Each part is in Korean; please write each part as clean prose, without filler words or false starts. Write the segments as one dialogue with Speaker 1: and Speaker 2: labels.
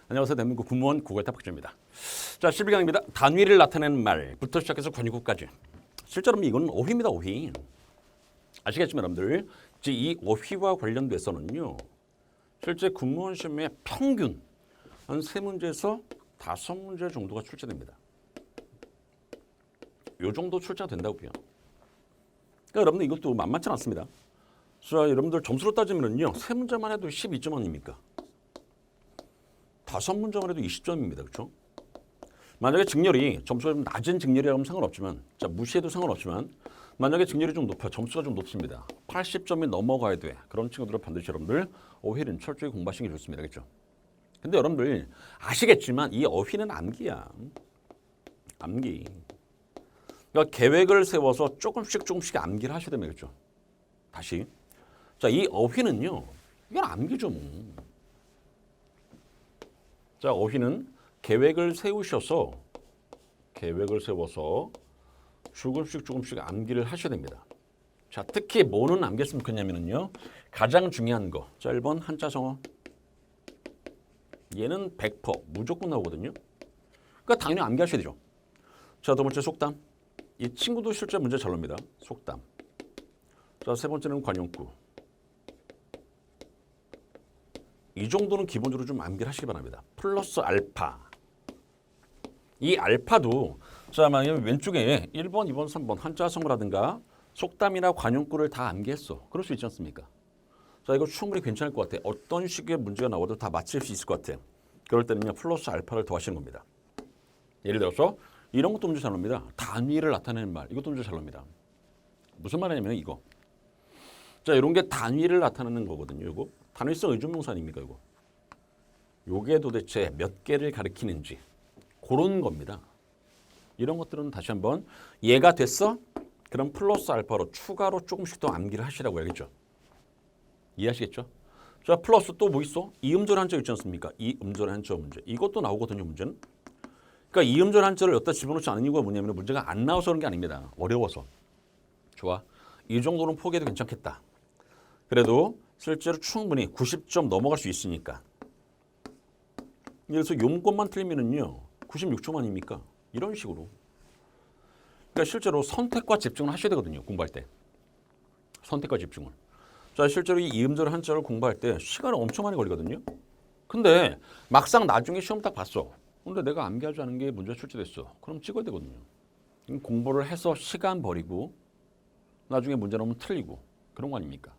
Speaker 1: 안녕하세요. 대한민국 국무원 국어의 박주입니다. 자, 11강입니다. 단위를 나타내는 말부터 시작해서 권유구까지. 실제로 이건 오휘입니다. 오휘. 아시겠지만 여러분들 이 오휘와 관련돼서는요. 실제 국무원 시험에 평균 한 3문제에서 5문제 정도가 출제됩니다. 요 정도 출제가 된다고요. 그러니까 여러분들 이것도 만만치 않습니다. 자, 여러분들 점수로 따지면요. 3문제만 해도 12점 아닙니까? 5문제만 해도 20점입니다. 그렇죠? 만약에 직렬이 점수가 좀 낮은 직렬이라고 하면 상관없지만 자, 무시해도 상관없지만 만약에 직렬이 좀 높아 점수가 좀 높습니다. 80점이 넘어가야 돼. 그런 친구들은 반드시 여러분들 어휘는 철저히 공부하시는 게 좋습니다. 그렇죠? 근데 여러분들 아시겠지만 이 어휘는 암기야. 암기. 그러니까 계획을 세워서 조금씩 암기를 하셔야 됩니다. 그렇죠? 다시. 자, 이 어휘는요. 이건 암기죠. 뭐. 자, 어휘는 계획을 세워서 조금씩 암기를 하셔야 됩니다. 자, 특히 뭐는 암기했으면 좋겠냐면요. 가장 중요한 거. 자, 1번 한자성어. 얘는 100% 무조건 나오거든요. 그러니까 당연히 암기하셔야 되죠. 자, 두 번째 속담. 이 친구도 실제 문제 잘 납니다. 속담. 자, 세 번째는 관용구. 이 정도는 기본적으로 좀 암기를 하시기 바랍니다. 플러스 알파. 이 알파도 자, 만약에 왼쪽에 1번, 2번, 3번 한자성어라든가 속담이나 관용구를 다 암기했어. 그럴 수 있지 않습니까? 자, 이거 충분히 괜찮을 것 같아. 어떤 식의 문제가 나와도 다 맞힐 수 있을 것 같아. 그럴 때는요. 플러스 알파를 더하시는 겁니다. 예를 들어서 이런 것도 문제 잘 납니다. 단위를 나타내는 말. 이것도 문제 잘 납니다. 무슨 말이냐면 이거. 자, 이런 게 단위를 나타내는 거거든요. 이거. 단위성 의존명사 아닙니까? 이거. 요게 도대체 몇 개를 가리키는지 그런 겁니다. 이런 것들은 다시 한번 얘가 됐어? 그럼 플러스 알파로 추가로 조금씩 더 암기를 하시라고 해야겠죠. 이해하시겠죠? 자, 플러스 또 뭐 있어? 이음절 한자 있지 않습니까? 이음절 한자 문제. 이것도 나오거든요, 문제는. 그러니까 이음절 한자를 여기다 집어넣지 않은 이유가 뭐냐면 문제가 안 나와서 그런 게 아닙니다. 어려워서. 좋아. 이 정도는 포기해도 괜찮겠다. 그래도 실제로 충분히 90점 넘어갈 수 있으니까. 그래서 용건만 틀리면은요. 96점 아닙니까? 이런 식으로. 그러니까 실제로 선택과 집중을 하셔야 되거든요. 공부할 때. 선택과 집중을. 자, 실제로 이 이음절 한자를 공부할 때 시간이 엄청 많이 걸리거든요. 근데 막상 나중에 시험 딱 봤어. 근데 내가 암기하지 않은 게 문제 출제됐어. 그럼 찍어야 되거든요. 공부를 해서 시간 버리고 나중에 문제 나오면 틀리고 그런 거 아닙니까?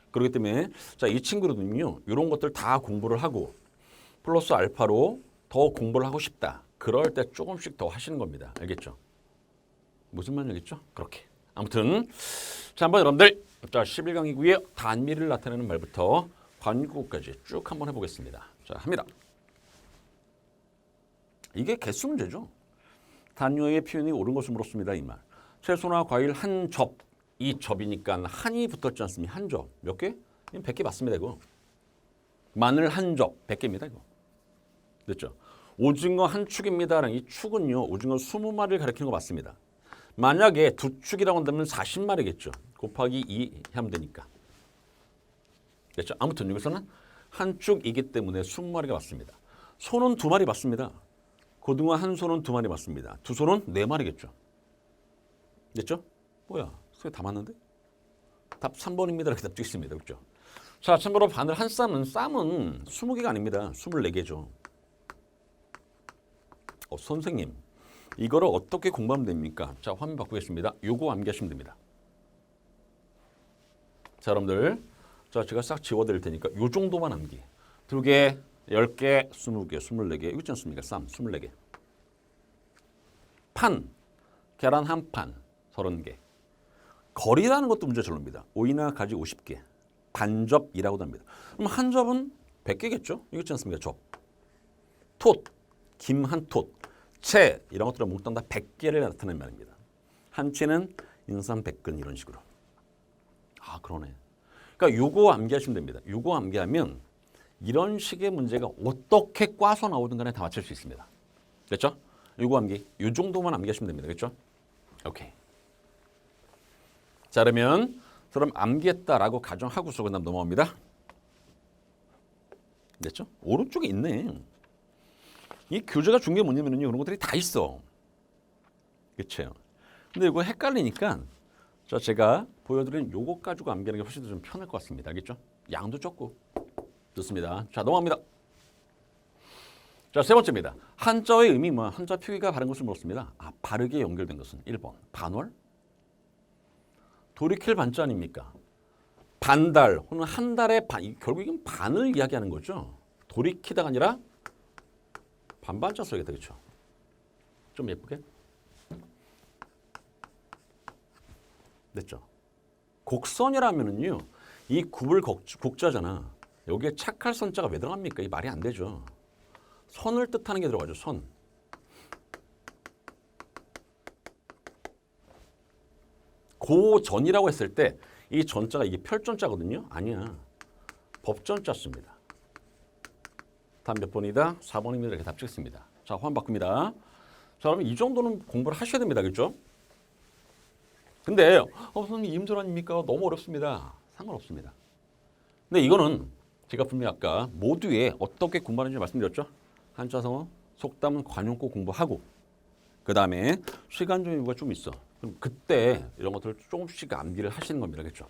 Speaker 1: 그렇기 때문에 자, 이 친구들은요. 이런 것들 다 공부를 하고 플러스 알파로 더 공부를 하고 싶다. 그럴 때 조금씩 더 하시는 겁니다. 알겠죠? 무슨 말인지 알겠죠? 그렇게. 아무튼 자, 한번 여러분들 자, 11강이고요. 단미를 나타내는 말부터 관구까지 쭉 한번 해보겠습니다. 자, 합니다. 이게 개수 문제죠. 단위의 표현이 옳은 것을 물었습니다. 이 말. 채소나 과일 한 접. 이 접이니까 한이 붙었지 않습니까? 한 접. 몇 개? 100개 맞습니다. 이거. 마늘 한 접. 100개입니다. 이거. 됐죠? 오징어 한 축입니다. 이 축은요. 오징어 20마리를 가리키는 거 맞습니다. 만약에 두 축이라고 한다면 40마리겠죠. 곱하기 2 하면 되니까. 됐죠? 아무튼 여기서는 한 축이기 때문에 20마리가 맞습니다. 소는 2마리 맞습니다. 고등어 한 소는 2마리 맞습니다. 두 소는 4마리겠죠. 됐죠? 뭐야? 소리 다 맞는데? 답 3번입니다. 이렇게 답 찍습니다. 그렇죠? 자, 참고로 바늘 한 쌈은 20개가 아닙니다. 24개죠. 선생님, 이거를 어떻게 공부하면 됩니까? 자, 화면 바꾸겠습니다. 요거 암기하시면 됩니다. 자, 여러분들. 자, 제가 싹 지워드릴 테니까 요 정도만 암기. 2개, 10개, 20개, 24개. 이거 있지 않습니까? 쌈, 24개. 판, 계란 한 판, 30개. 거리라는 것도 문제 절로입니다. 오이나 가지 50개. 반접이라고도 합니다. 그럼 한 접은 100개겠죠? 이거 있지 않습니까? 접. 톳, 김 한 톳. 채, 이런 것들은 몽땅 다 100개를 나타내는 말입니다. 한 채는 인삼 100근 이런 식으로. 아, 그러네. 그러니까 요거 암기하시면 됩니다. 요거 암기하면 이런 식의 문제가 어떻게 꽈서 나오든 간에 다 맞출 수 있습니다. 됐죠? 요거 암기. 요 정도만 암기하시면 됩니다. 그렇죠? 오케이. 자, 그러면 암기했다라고 가정하고서 그다음 넘어갑니다. 됐죠? 오른쪽에 있네. 이 교재가 준 게 뭐냐면요. 그런 것들이 다 있어. 그렇죠. 근데 이거 헷갈리니까 자, 제가 보여드린 요것 가지고 암기하는 게 훨씬 더 좀 편할 것 같습니다. 알겠죠? 양도 적고. 좋습니다. 자, 넘어갑니다. 자, 세 번째입니다. 한자의 의미, 한자 표기가 바른 것을 물었습니다. 바르게 연결된 것은 1번 반월. 돌이킬 반자 아닙니까? 반달 혹은 한 달의 반, 결국 이건 반을 이야기하는 거죠. 돌이키다가 아니라 반반자 써야겠다. 그렇죠? 좀 예쁘게. 됐죠? 곡선이라면은요. 이 굽을 곡자잖아. 여기에 착할 선자가 왜 들어갑니까? 이 말이 안 되죠. 선을 뜻하는 게 들어가죠. 선. 고전이라고 했을 때 이 전자가 이게 펼전자거든요. 아니야. 법전자 씁니다. 다음 몇 번이다? 4번입니다. 이렇게 답 찍습니다. 자, 화면 바꿉니다. 자, 그러면 이 정도는 공부를 하셔야 됩니다. 그렇죠? 근데 선생님 임절 아닙니까? 너무 어렵습니다. 상관없습니다. 근데 이거는 제가 분명히 아까 모두에 어떻게 공부하는지 말씀드렸죠? 한자성어, 속담, 관용구 공부하고 그 다음에 시간적 여유가 좀 있어. 그럼 그때 이런 것들을 조금씩 암기를 하시는 겁니다. 그렇죠?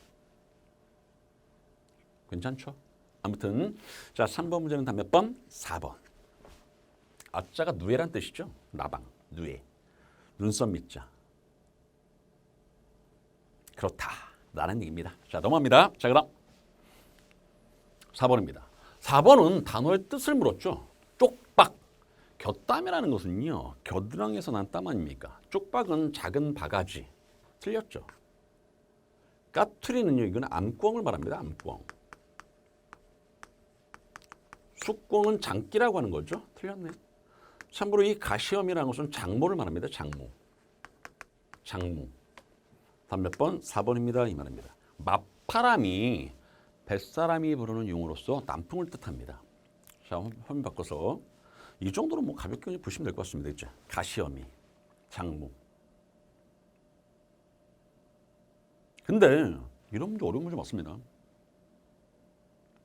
Speaker 1: 괜찮죠? 아무튼 자 3번 문제는 다 몇 번? 4번. 아자가 누에란 뜻이죠. 나방, 누에. 눈썹 밑자. 그렇다라는 얘기입니다. 자 넘어갑니다. 자 그럼 4번입니다. 4번은 단어의 뜻을 물었죠. 쪽박. 곁땀이라는 것은요. 겨드랑이에서 난 땀 아닙니까? 쪽박은 작은 바가지. 틀렸죠. 까투리는요. 이건 암꿩을 말합니다. 암꿩. 숙꿩은 장기라고 하는 거죠. 틀렸네. 참고로 이 가시엄이라는 것은 장모를 말합니다. 장모. 장모. 다음 몇 번? 4번입니다. 이 말입니다. 맞바람이 뱃사람이 부르는 용어로서 남풍을 뜻합니다. 자, 화면 바꿔서 이 정도로 뭐 가볍게 보시면 될 것 같습니다. 있죠? 가시엄이, 장모. 근데 이런 문제 어려운 문제 맞습니다.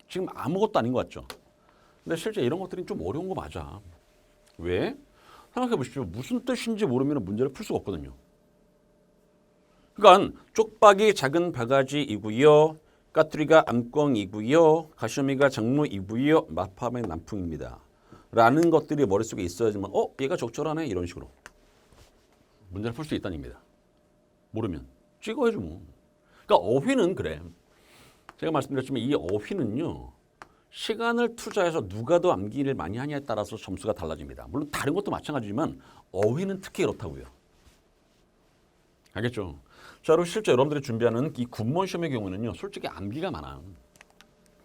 Speaker 1: 지금 아무것도 아닌 것 같죠? 근데 실제 이런 것들이 좀 어려운 거 맞아. 왜? 생각해 보십시오. 무슨 뜻인지 모르면 문제를 풀 수가 없거든요. 그러니까 쪽박이 작은 바가지이고요. 까투리가 암꿩이고요. 가시엄이가 장모이고요. 맞바람의 남풍입니다. 라는 것들이 머릿속에 있어야지만 얘가 적절하네 이런 식으로 문제를 풀 수 있다는 얘기입니다. 모르면 찍어야죠 뭐. 그러니까 어휘는 그래. 제가 말씀드렸지만 이 어휘는요. 시간을 투자해서 누가 더 암기를 많이 하냐에 따라서 점수가 달라집니다. 물론 다른 것도 마찬가지지만 어휘는 특히 그렇다고요. 알겠죠? 자, 그리고 실제 여러분들이 준비하는 이 군문 시험의 경우는요. 솔직히 암기가 많아.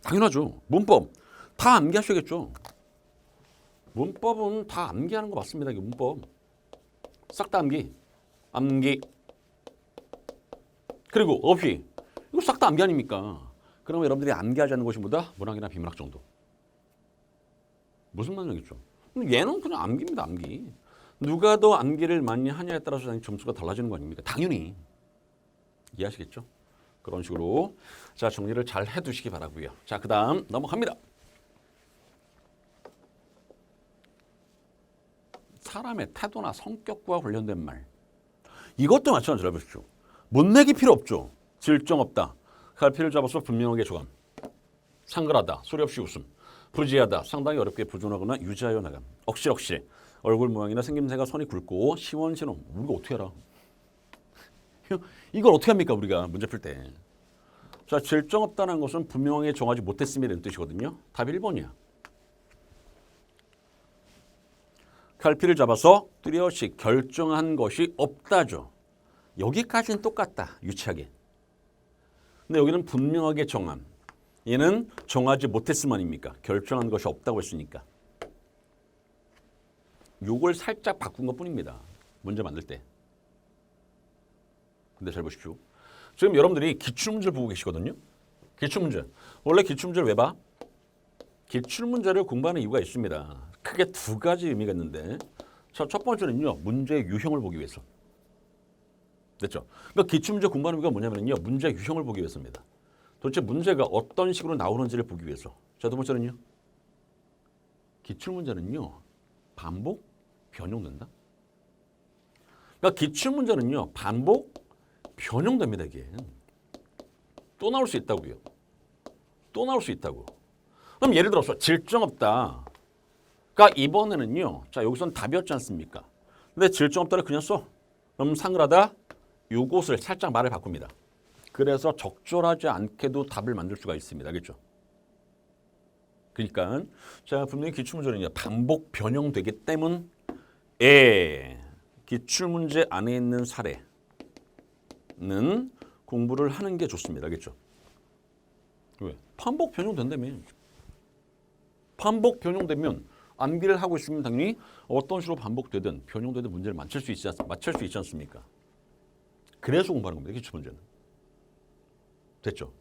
Speaker 1: 당연하죠. 문법 다 암기하셔야겠죠. 문법은 다 암기하는 거 맞습니다. 이게 문법. 싹 다 암기. 암기. 그리고 어휘. 이거 싹 다 암기 아닙니까? 그러면 여러분들이 암기하지 않는 것이 뭐다? 문학이나 비문학 정도. 무슨 말이겠죠? 얘는 그냥 암기입니다. 암기. 누가 더 암기를 많이 하냐에 따라서 점수가 달라지는 거 아닙니까? 당연히. 이해하시겠죠? 그런 식으로 자 정리를 잘 해두시기 바라고요. 자, 그 다음 넘어갑니다. 사람의 태도나 성격과 관련된 말. 이것도 마찬가지로 해보십시오. 못내기 필요 없죠. 질정 없다. 갈피를 잡아서 분명하게 조감. 상글하다. 소리 없이 웃음. 부지하다. 상당히 어렵게 부존하거나 유지하여 나감. 억실억실. 얼굴 모양이나 생김새가 선이 굵고 시원시원. 우리가 어떻게 알아? 이걸 어떻게 합니까 우리가 문제 풀 때. 자, 질정 없다는 것은 분명하게 정하지 못했음이라는 뜻이거든요. 답이 1번이야. 갈피를 잡아서 뚜렷이 결정한 것이 없다죠. 여기까지는 똑같다. 유치하게. 근데 여기는 분명하게 정함. 얘는 정하지 못했음 아닙니까? 결정한 것이 없다고 했으니까. 요걸 살짝 바꾼 것뿐입니다. 문제 만들 때. 근데 잘 보십시오. 지금 여러분들이 기출문제를 보고 계시거든요. 기출문제. 원래 기출문제를 왜 봐? 기출문제를 공부하는 이유가 있습니다. 크게 두 가지 의미가 있는데 첫 번째는요. 문제의 유형을 보기 위해서. 됐죠? 그러니까 기출문제 공부하는 이유가 뭐냐면요. 문제의 유형을 보기 위해서입니다. 도대체 문제가 어떤 식으로 나오는지를 보기 위해서. 자, 두 번째는요. 기출문제는요. 반복 변형된다. 그러니까 기출문제는요. 반복 변형됩니다. 이게. 또 나올 수 있다고요. 또 나올 수 있다고. 그럼 예를 들어서 질정 없다. 그러니까 이번에는요. 자, 여기서는 답이었지 않습니까? 근데 질정 없다를 그냥 써. 그럼 상을하다 요것을 살짝 말을 바꿉니다. 그래서 적절하지 않게도 답을 만들 수가 있습니다. 알겠죠? 그러니까 자, 분명히 기출문제는 반복 변형되기 때문에 기출문제 안에 있는 사례는 공부를 하는 게 좋습니다. 알겠죠? 왜? 반복 변형된다며. 반복 변형되면 암기를 하고 있으면 당연히 어떤 식으로 반복되든 변형되든 문제를 맞출 수 있지 않습니까? 그래서 공부하는 겁니다. 기출문제는. 됐죠?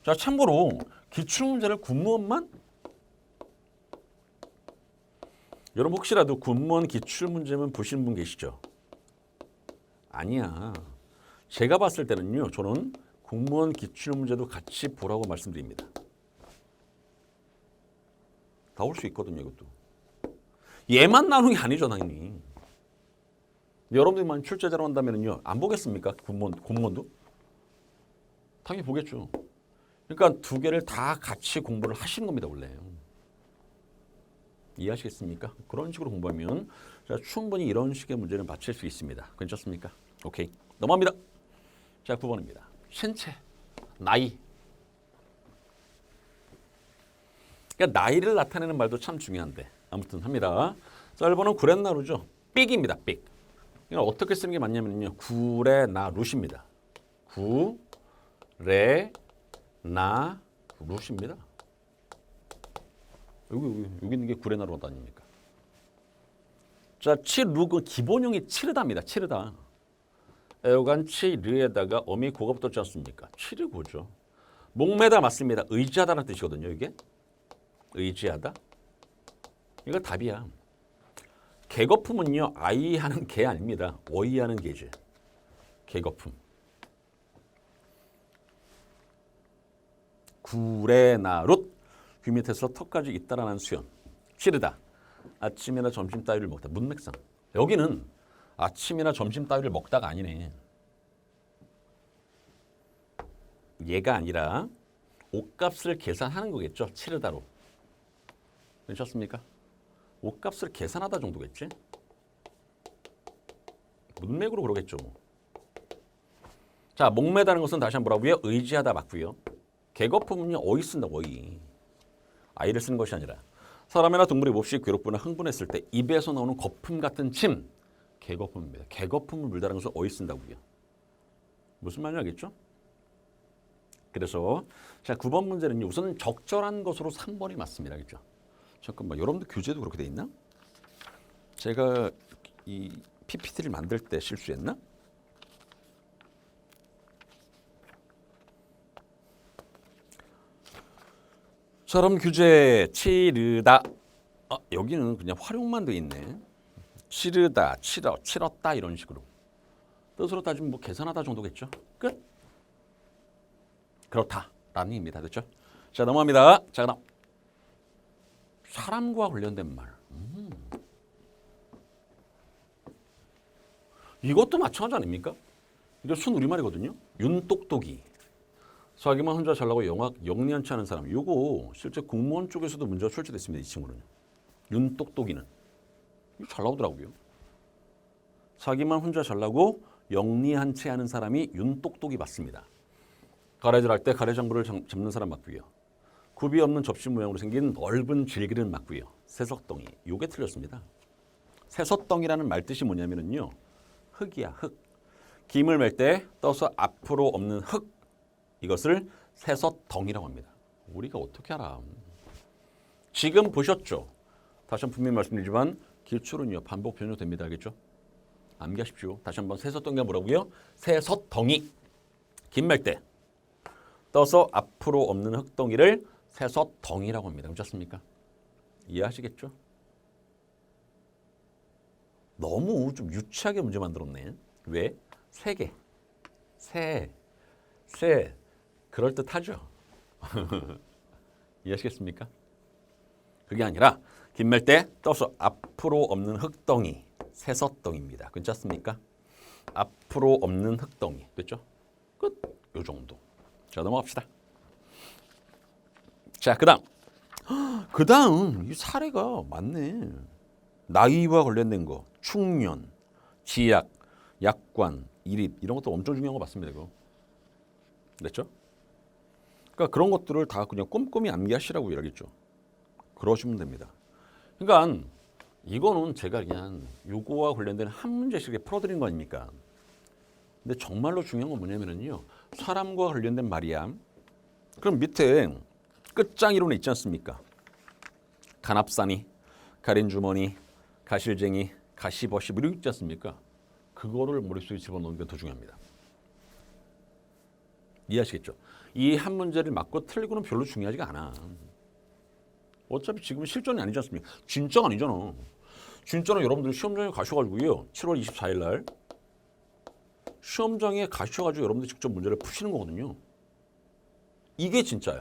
Speaker 1: 자, 참고로 기출문제를 군무원만 여러분 혹시라도 군무원 기출문제만 보시는 분 계시죠? 아니야. 제가 봤을 때는요. 저는 공무원 기출문제도 같이 보라고 말씀드립니다. 나올 수 있거든요. 이것도. 얘만 나오는 게 아니죠. 당연히. 여러분들만 출제자로 한다면요. 안 보겠습니까? 공무원도? 당연히 보겠죠. 그러니까 두 개를 다 같이 공부를 하시는 겁니다. 원래. 이해하시겠습니까? 그런 식으로 공부하면 자, 충분히 이런 식의 문제를 맞힐 수 있습니다. 괜찮습니까? 오케이. 넘어갑니다. 자, 9번입니다. 신체, 나이. 그러니까 나이를 나타내는 말도 참 중요한데 아무튼 합니다. 자, 1번은 구레나루죠. 삑입니다. 삑. 이건 어떻게 쓰는 게 맞냐면요. 구레나룻입니다. 구레나룻입니다. 여기 있는 게 구레나룻 아닙니까? 자, 치루그 기본형이 치르다입니다. 치르다. 애호간 치르에다가 어미 고가 붙었지 않습니까? 치르고죠. 목매다 맞습니다. 의지하다는 뜻이거든요. 이게 의지하다. 이거 답이야. 개거품은요. 아이하는 개 아닙니다. 어이하는 개지. 개거품. 구레나룻. 귀 밑에서 턱까지 잇따라난 수염. 치르다. 아침이나 점심 따위를 먹다. 문맥상. 여기는 아침이나 점심 따위를 먹다가 아니네. 얘가 아니라 옷값을 계산하는 거겠죠. 치르다로. 괜찮습니까? 옷값을 계산하다 정도겠지. 문맥으로 그러겠죠. 자, 목매다는 것은 다시 한번 뭐라고요? 의지하다 맞고요. 개거품은요. 어이 쓴다고 어이. 아이를 쓰는 것이 아니라 사람이나 동물이 몹시 괴롭거나 흥분했을 때 입에서 나오는 거품 같은 침. 개거품입니다. 개거품을 물다는 것을 어이 쓴다고요. 무슨 말인지 알겠죠? 그래서 자, 9번 문제는요. 우선 적절한 것으로 3번이 맞습니다. 알겠죠? 잠깐만. 여러분들 교재도 그렇게 돼 있나? 제가 이 PPT를 만들 때 실수했나? 저럼 규제 치르다. 여기는 그냥 활용만 돼 있네. 치르다, 치렀다 이런 식으로. 뜻으로 따지면 뭐 계산하다 정도겠죠. 끝. 그렇다라는 의미입니다. 됐죠? 자, 넘어갑니다. 자, 그다음 사람과 관련된 말. 이것도 마찬가지 아닙니까? 이거 순우리말이거든요. 윤똑똑이. 자기만 혼자 잘나고 영리한치 않은 사람. 이거 실제 공무원 쪽에서도 문제가 출제됐습니다. 이 친구는. 윤똑똑이는. 이거 잘 나오더라고요. 자기만 혼자 잘나고 영리한치 않은 사람이 윤똑똑이 맞습니다. 가래질 할 때 가래장부를 잡는 사람 맞고요. 굽이 없는 접시 모양으로 생긴 넓은 질기는 맞고요. 새석덩이. 요게 틀렸습니다. 새석덩이라는 말뜻이 뭐냐면요. 흙이야, 흙. 김을 맬 때 떠서 앞으로 없는 흙. 이것을 새석덩이라고 합니다. 우리가 어떻게 알아? 지금 보셨죠? 다시 한번 분명히 말씀드리지만 기출은요. 반복 변형됩니다. 알겠죠? 암기하십시오. 다시 한번 새석덩이가 뭐라고요? 새석덩이. 김 맬 때 떠서 앞으로 없는 흙덩이를 새석덩이라고 합니다. 괜찮습니까? 이해하시겠죠? 너무 좀 유치하게 문제 만들었네. 왜? 세 개. 새. 그럴듯하죠? 이해하시겠습니까? 그게 아니라 긴말 때 떠서 앞으로 없는 흙덩이, 새서덩입니다. 괜찮습니까? 앞으로 없는 흙덩이. 됐죠? 끝. 요 정도. 자, 넘어갑시다. 자, 그다음 이 사례가 많네. 나이와 관련된 거, 충년, 지약, 약관, 일입 이런 것도 엄청 중요한 거 맞습니다. 이거. 됐죠? 그러니까 그런 것들을 다 그냥 꼼꼼히 암기하시라고 이야기했죠. 그러시면 됩니다. 그러니까 이거는 제가 그냥 요거와 관련된 한 문제씩 이렇게 풀어드린 거 아닙니까? 근데 정말로 중요한 건 뭐냐면요. 사람과 관련된 말이야. 그럼 밑에 끝장 이론이 있지 않습니까? 간합산이, 가린주머니, 가실쟁이, 가시버시 이런 거 있지 않습니까? 그거를 머릿속에 집어넣는 게 더 중요합니다. 이해하시겠죠? 이 한 문제를 맞고 틀리고는 별로 중요하지가 않아. 어차피 지금은 실전이 아니지 않습니까? 진짜가 아니잖아. 진짜로 여러분들 시험장에 가셔가지고요. 7월 24일 날 시험장에 가셔가지고 여러분들 직접 문제를 푸시는 거거든요. 이게 진짜예요.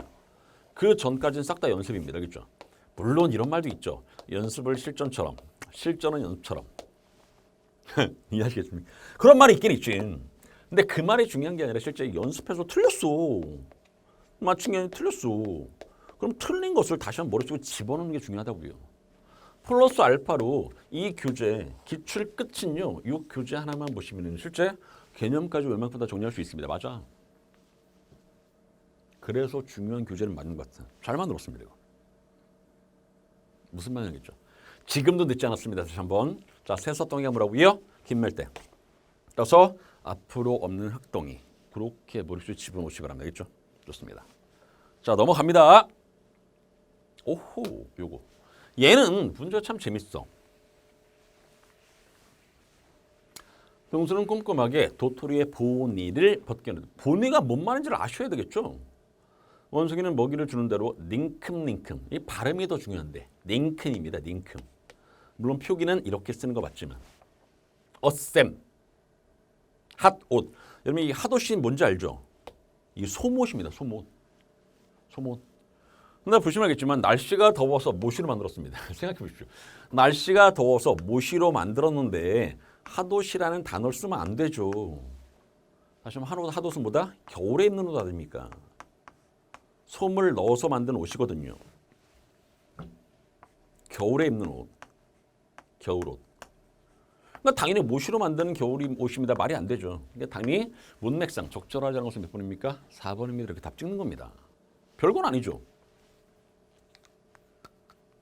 Speaker 1: 그 전까지는 싹 다 연습입니다. 알겠죠? 물론 이런 말도 있죠. 연습을 실전처럼, 실전은 연습처럼. 이해하시겠습니까? 그런 말이 있긴 있지. 근데 그 말이 중요한 게 아니라 실제 연습해서 틀렸어. 맞춘 게 아니라 틀렸어. 그럼 틀린 것을 다시 한번 머릿속에 집어넣는 게 중요하다고요. 플러스 알파로 이 교재 기출 끝은요. 이 교재 하나만 보시면 실제 개념까지 웬만큼 다 정리할 수 있습니다. 맞아. 그래서 중요한 교재를 만든 것 같아. 잘 만들었습니다. 이거. 무슨 말이겠죠? 지금도 늦지 않았습니다. 다시 한번. 자, 새서덩이가 뭐라고요? 긴말 때. 떠서 앞으로 없는 흙덩이. 그렇게 머릿속에 집어넣으시기 바랍니다. 알겠죠? 좋습니다. 자, 넘어갑니다. 오호, 요거. 얘는 문제가 참 재밌어. 동수는 꼼꼼하게 도토리의 보니를 벗겨내는. 보니가 뭔 말인지를 아셔야 되겠죠? 원숭이는 먹이를 주는 대로 닝큼닝큼. 이 발음이 더 중요한데. 닝큼입니다. 닝큼. 물론 표기는 이렇게 쓰는 거 맞지만. 어셈. 핫옷. 여러분 이 핫옷이 뭔지 알죠? 이게 소못입니다. 소못. 소못. 근데 보시면 알겠지만 날씨가 더워서 모시로 만들었습니다. 생각해 보십시오. 날씨가 더워서 모시로 만들었는데 핫옷이라는 단어를 쓰면 안 되죠. 다시 한번 핫옷은 뭐다? 겨울에 입는 옷 아닙니까? 솜을 넣어서 만든 옷이거든요. 겨울에 입는 옷. 겨울옷. 그러니까 당연히 모시로 만드는 겨울 옷입니다. 말이 안 되죠. 그러니까 당연히 문맥상 적절하지 않은 것은 몇 번입니까? 4번입니다. 이렇게 답 찍는 겁니다. 별건 아니죠.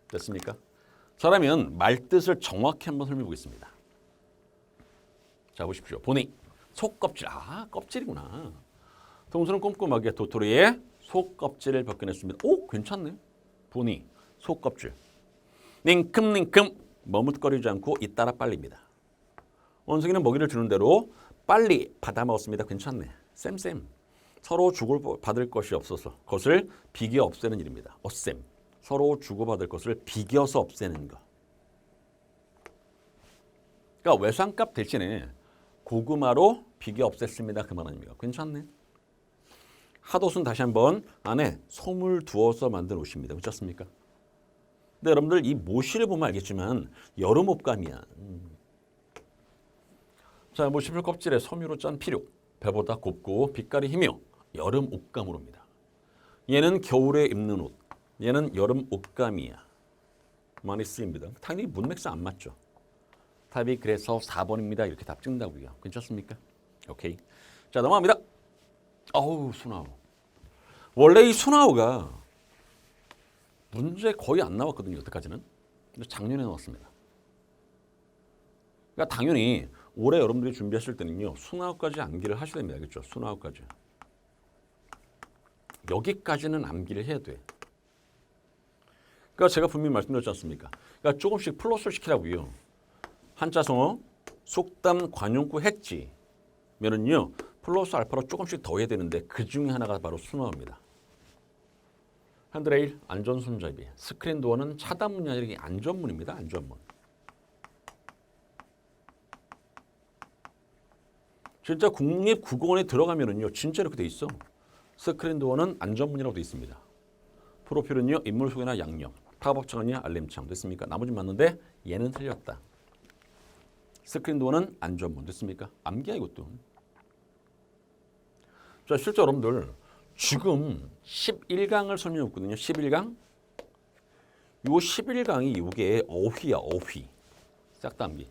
Speaker 1: 됐습니까? 자, 그러면 말뜻을 정확히 한번 설명해 보겠습니다. 자, 보십시오. 보니 속껍질. 아, 껍질이구나. 동수는 꼼꼼하게 도토리의 속껍질을 벗겨냈습니다. 오, 괜찮네. 보니 속껍질. 닝큼닝큼 머뭇거리지 않고 잇따라 빨립니다. 원숭이는 먹이를 주는 대로 빨리 받아 먹었습니다. 괜찮네. 쌤. 서로 주고받을 것이 없어서 그것을 비겨 없애는 일입니다. 어쌤. 서로 주고받을 것을 비겨서 없애는 것. 그러니까 외상값 대신에 고구마로 비겨 없앴습니다. 그 말 아닙니까? 괜찮네. 핫옷은 다시 한번 안에 솜을 두어서 만든 옷입니다. 그렇지 않습니까? 근데 여러분들 이 모시를 보면 알겠지만 여름 옷감이야. 자, 모시풀 껍질에 섬유로 짠 피륙. 배보다 곱고 빛깔이 희며 여름 옷감으로입니다. 얘는 겨울에 입는 옷. 얘는 여름 옷감이야. 많이 쓰입니다. 당연히 문맥상 안 맞죠. 답이 그래서 4번입니다. 이렇게 답 찍는다고요. 괜찮습니까? 오케이. 자, 넘어갑니다. 어우, 순하우. 원래 이 순하우가 문제 거의 안 나왔거든요. 여태까지는. 근데 작년에 나왔습니다. 그러니까 당연히 올해 여러분들이 준비하실 때는요. 순하우까지 암기를 하셔야 됩니다. 그렇죠? 순하우까지. 여기까지는 암기를 해야 돼. 그러니까 제가 분명히 말씀드렸지 않습니까? 그러니까 조금씩 플러스를 시키라고요. 한자성어, 속담, 관용구, 했지. 면은요. 플러스 알파로 조금씩 더 해야 되는데 그 중에 하나가 바로 순화입니다. 핸드레일, 안전손잡이, 스크린 도어는 차단문이 아니라 안전문입니다. 안전문. 진짜 국립국어원에 들어가면은요. 진짜 이렇게 돼 있어. 스크린 도어는 안전문이라고 돼 있습니다. 프로필은요. 인물 소개나 양력. 팝업창이냐 알림창 됐습니까? 나머지 맞는데 얘는 틀렸다. 스크린 도어는 안전문 됐습니까? 암기야 이것도. 자, 실제 여러분들 지금 11강을 설명했거든요. 11강. 요 11강이 이게 어휘야, 어휘. 싹 다 암기.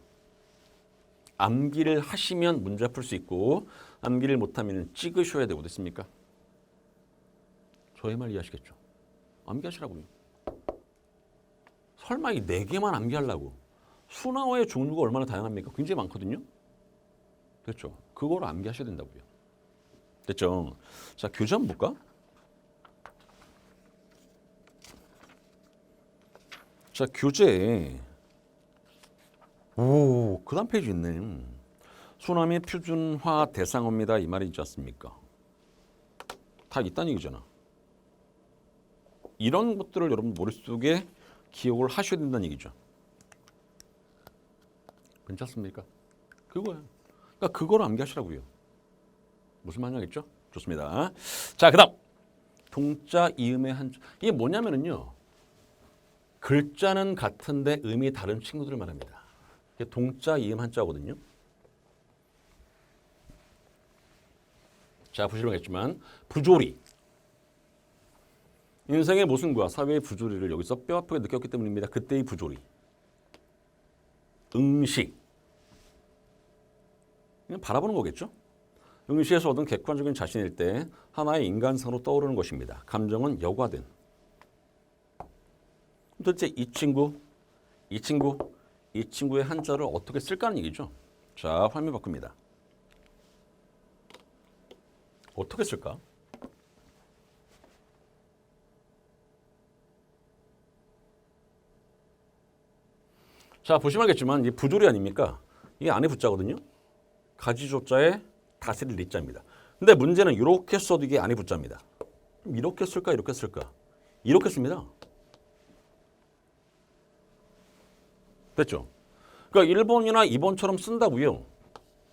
Speaker 1: 암기를 하시면 문제 풀 수 있고 암기를 못하면 찍으셔야 되고 됐습니까? 저의 말 이해하시겠죠? 암기하시라고요. 설마 이 4개만 암기하려고. 순화어의 종류가 얼마나 다양합니까? 굉장히 많거든요. 됐죠? 그걸 암기하셔야 된다고요. 됐죠? 자, 교재 한번 볼까? 자, 교재에 그 다음 페이지 있네. 순화및 표준화 대상어입니다. 이 말이 있지 않습니까? 다 있다는 얘기잖아. 이런 것들을 여러분 머릿속에 기억을 하셔야 된다는 얘기죠. 괜찮습니까? 그거야. 그러니까 그걸 암기하시라고요. 무슨 말인지 알겠죠? 좋습니다. 자, 그다음 동자 이음의 한자. 이게 뭐냐면은요. 글자는 같은데 의미 다른 친구들을 말합니다. 이게 동자 이음 한자거든요. 자, 보시면 알겠지만 부조리. 인생의 모순과 사회의 부조리를 여기서 뼈아프게 느꼈기 때문입니다. 그때의 부조리. 응시. 그냥 바라보는 거겠죠? 응시에서 얻은 객관적인 자신일 때 하나의 인간상으로 떠오르는 것입니다. 감정은 여과된. 도대체 이 친구의 한자를 어떻게 쓸까는 얘기죠. 자, 화면 바꿉니다. 어떻게 쓸까? 자, 보시면 알겠지만 이 부조리 아닙니까? 이게 안에 붙자거든요. 가지조자에 다스릴 리자입니다. 근데 문제는 이렇게 써도 이게 안에 붙자입니다. 이렇게 쓸까? 이렇게 쓸까? 이렇게 씁니다. 됐죠? 그러니까 1번이나 2번처럼 쓴다고요.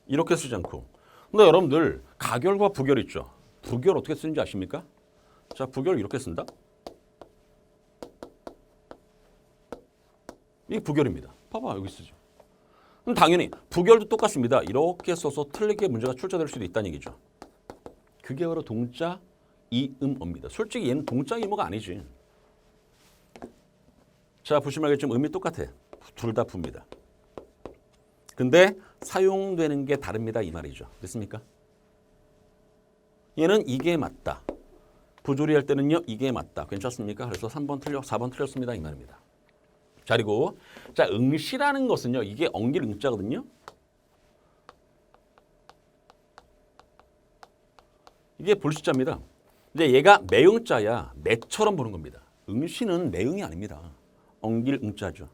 Speaker 1: 이렇게 쓰지 않고. 근데 여러분들 가결과 부결 있죠? 부결 어떻게 쓰는지 아십니까? 자, 부결 이렇게 쓴다. 이게 부결입니다. 봐봐, 여기 쓰죠. 그럼 당연히 부결도 똑같습니다. 이렇게 써서 틀리게 문제가 출제될 수도 있다는 얘기죠. 그게 바로 동자 이음어입니다. 솔직히 얘는 동자 이음어가 아니지. 자, 보시면 알겠지만 의미 똑같아. 둘 다 붑니다. 근데 사용되는 게 다릅니다. 이 말이죠. 됐습니까? 얘는 이게 맞다. 부조리 할 때는요. 이게 맞다. 괜찮습니까? 그래서 3번 틀려, 4번 틀렸습니다. 이 말입니다. 자, 그리고 자, 응시라는 것은요. 이게 엉길 응자거든요. 이게 불시자입니다. 근데 얘가 매응자야. 매처럼 보는 겁니다. 응시는 매응이 아닙니다. 엉길 응자죠.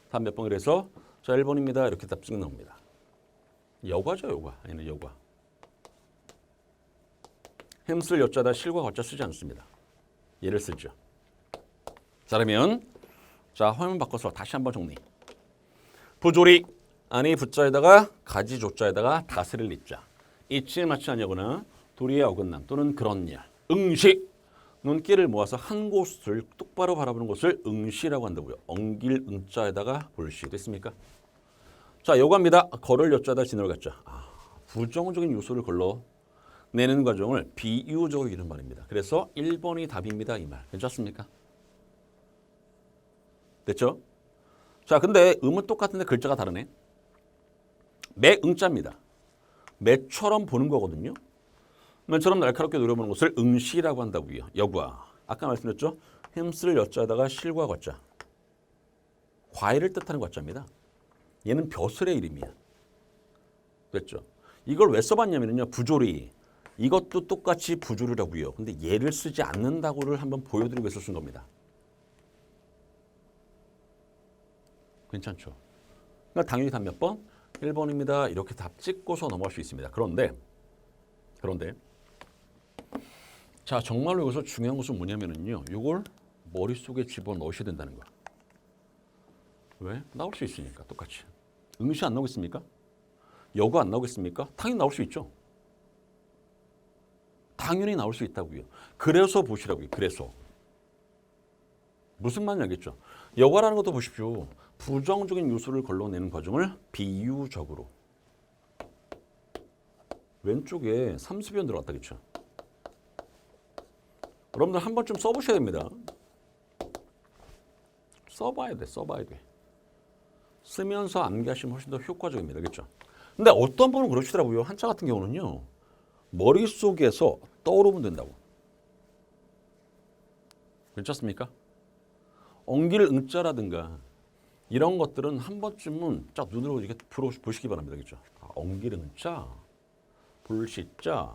Speaker 1: 다음 몇 번 그래서 자, 1번입니다. 이렇게 답 찍어 나옵니다. 여과죠, 여과. 아니면 여과. 햄쓸 여자다 실과 거자 쓰지 않습니다. 얘를 쓰죠. 자, 그러면 자, 화면 바꿔서 다시 한번 정리. 부조리 안에 붙자에다가 가지 조자에다가 다스릴 리자. 이치에 맞지 않냐거나 도리의 어긋남 또는 그런 일. 응시. 눈길을 모아서 한 곳을 똑바로 바라보는 것을 응시라고 한다고요. 엉길 응자에다가 볼시. 됐습니까? 자, 요겁니다. 걸을 여자다 진을 갖자. 부정적인 요소를 걸러내는 과정을 비유적으로 이루는 말입니다. 그래서 1번이 답입니다. 이 말. 괜찮습니까? 됐죠? 자, 근데 음은 똑같은데 글자가 다르네. 매응자입니다. 매처럼 보는 거거든요. 맨처럼 날카롭게 노려보는 것을 응시라고 한다고요. 여과. 아까 말씀드렸죠? 햄쓸 여자에다가 실과 거자. 과일을 뜻하는 거자입니다. 얘는 벼슬의 이름이야. 됐죠? 이걸 왜 써봤냐면요. 부조리. 이것도 똑같이 부조리라고요. 근데 얘를 쓰지 않는다고를 한번 보여드리기 위해서 쓴 겁니다. 괜찮죠? 그러니까 당연히 답 몇 번? 1번입니다. 이렇게 답 찍고서 넘어갈 수 있습니다. 그런데 자, 정말로 여기서 중요한 것은 뭐냐면요. 이걸 머릿속에 집어넣으셔야 된다는 거야. 왜? 나올 수 있으니까 똑같이. 응시 안 나오겠습니까? 여가 안 나오겠습니까? 당연히 나올 수 있죠. 당연히 나올 수 있다고요. 그래서 보시라고요. 그래서. 무슨 말인지 알겠죠? 여과라는 것도 보십시오. 부정적인 요소를 걸러내는 과정을 비유적으로. 왼쪽에 삼수변 들어갔다 그렇죠? 여러분들 한 번쯤 써보셔야 됩니다. 써봐야 돼. 쓰면서 암기하시면 훨씬 더 효과적입니다. 그렇죠? 근데 어떤 분은 그러시더라고요. 한자 같은 경우는요. 머릿속에서 떠오르면 된다고. 괜찮습니까? 엉길 응자라든가 이런 것들은 한 번쯤은 쫙 눈으로 이렇게 보시기 바랍니다. 그렇죠? 엉길 응자, 볼시자,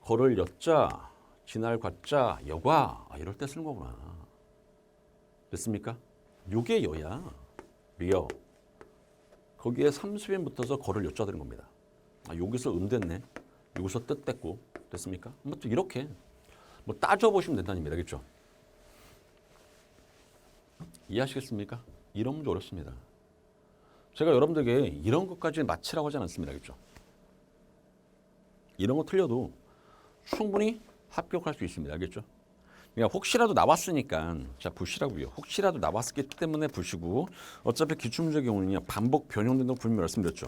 Speaker 1: 걸을 여자, 지날 과자, 여과 이럴 때 쓰는 거구나. 됐습니까? 요게 여야, 리어. 거기에 삼수변 붙어서 걸을 여자 되는 겁니다. 여기서 됐네. 여기서 뜻 됐고. 됐습니까? 아무튼 이렇게 뭐 따져보시면 된다는 얘기입니다. 그렇죠? 이해하시겠습니까? 이런 문제 어렵습니다. 제가 여러분들에게 이런 것까지 맞히라고 하지 않았습니다. 그렇죠? 이런 거 틀려도 충분히 합격할 수 있습니다. 알겠죠? 그러니까 혹시라도 나왔으니까 자 보시라고요. 혹시라도 나왔기 때문에 보시고 어차피 기출문제 경우는요. 반복 변형된다고 분명히 말씀드렸죠.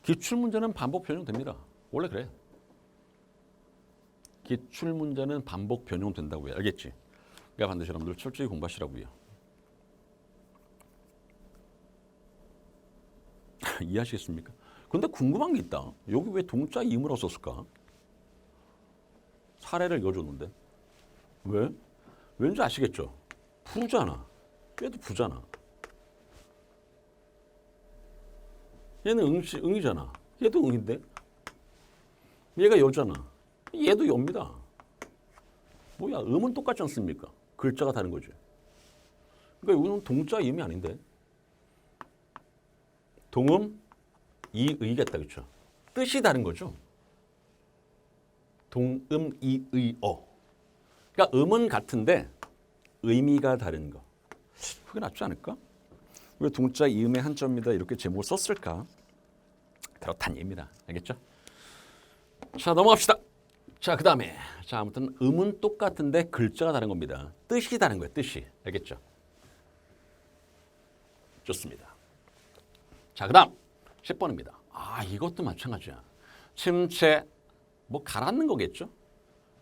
Speaker 1: 기출문제는 반복 변형됩니다. 원래 그래. 기출문제는 반복 변형된다고요. 알겠지? 그러니까 반드시 여러분들 철저히 공부하시라고요. 이해하시겠습니까? 근데 궁금한 게 있다. 여기 왜 동자 이음으로 썼을까? 사례를 이어줬는데. 왜? 왠지 아시겠죠? 부잖아. 얘도 부잖아. 얘는 응이잖아. 얘도 응인데. 얘가 여잖아. 얘도 여입니다. 뭐야, 음은 똑같지 않습니까? 글자가 다른 거죠. 그러니까 이거는 동자 이음이 아닌데. 동음, 이의겠다, 그렇죠? 뜻이 다른 거죠. 동음, 이의, 어. 그러니까 음은 같은데 의미가 다른 거. 그게 낫지 않을까? 왜 동자 이음의 한자입니다 이렇게 제목을 썼을까? 그렇다는 얘기입니다. 알겠죠? 자, 넘어갑시다. 자, 그 다음에 자 아무튼 음은 똑같은데 글자가 다른 겁니다. 뜻이 다른 거예요. 뜻이. 알겠죠? 좋습니다. 자, 그 다음 10번입니다. 이것도 마찬가지야. 침체, 뭐 가라앉는 거겠죠?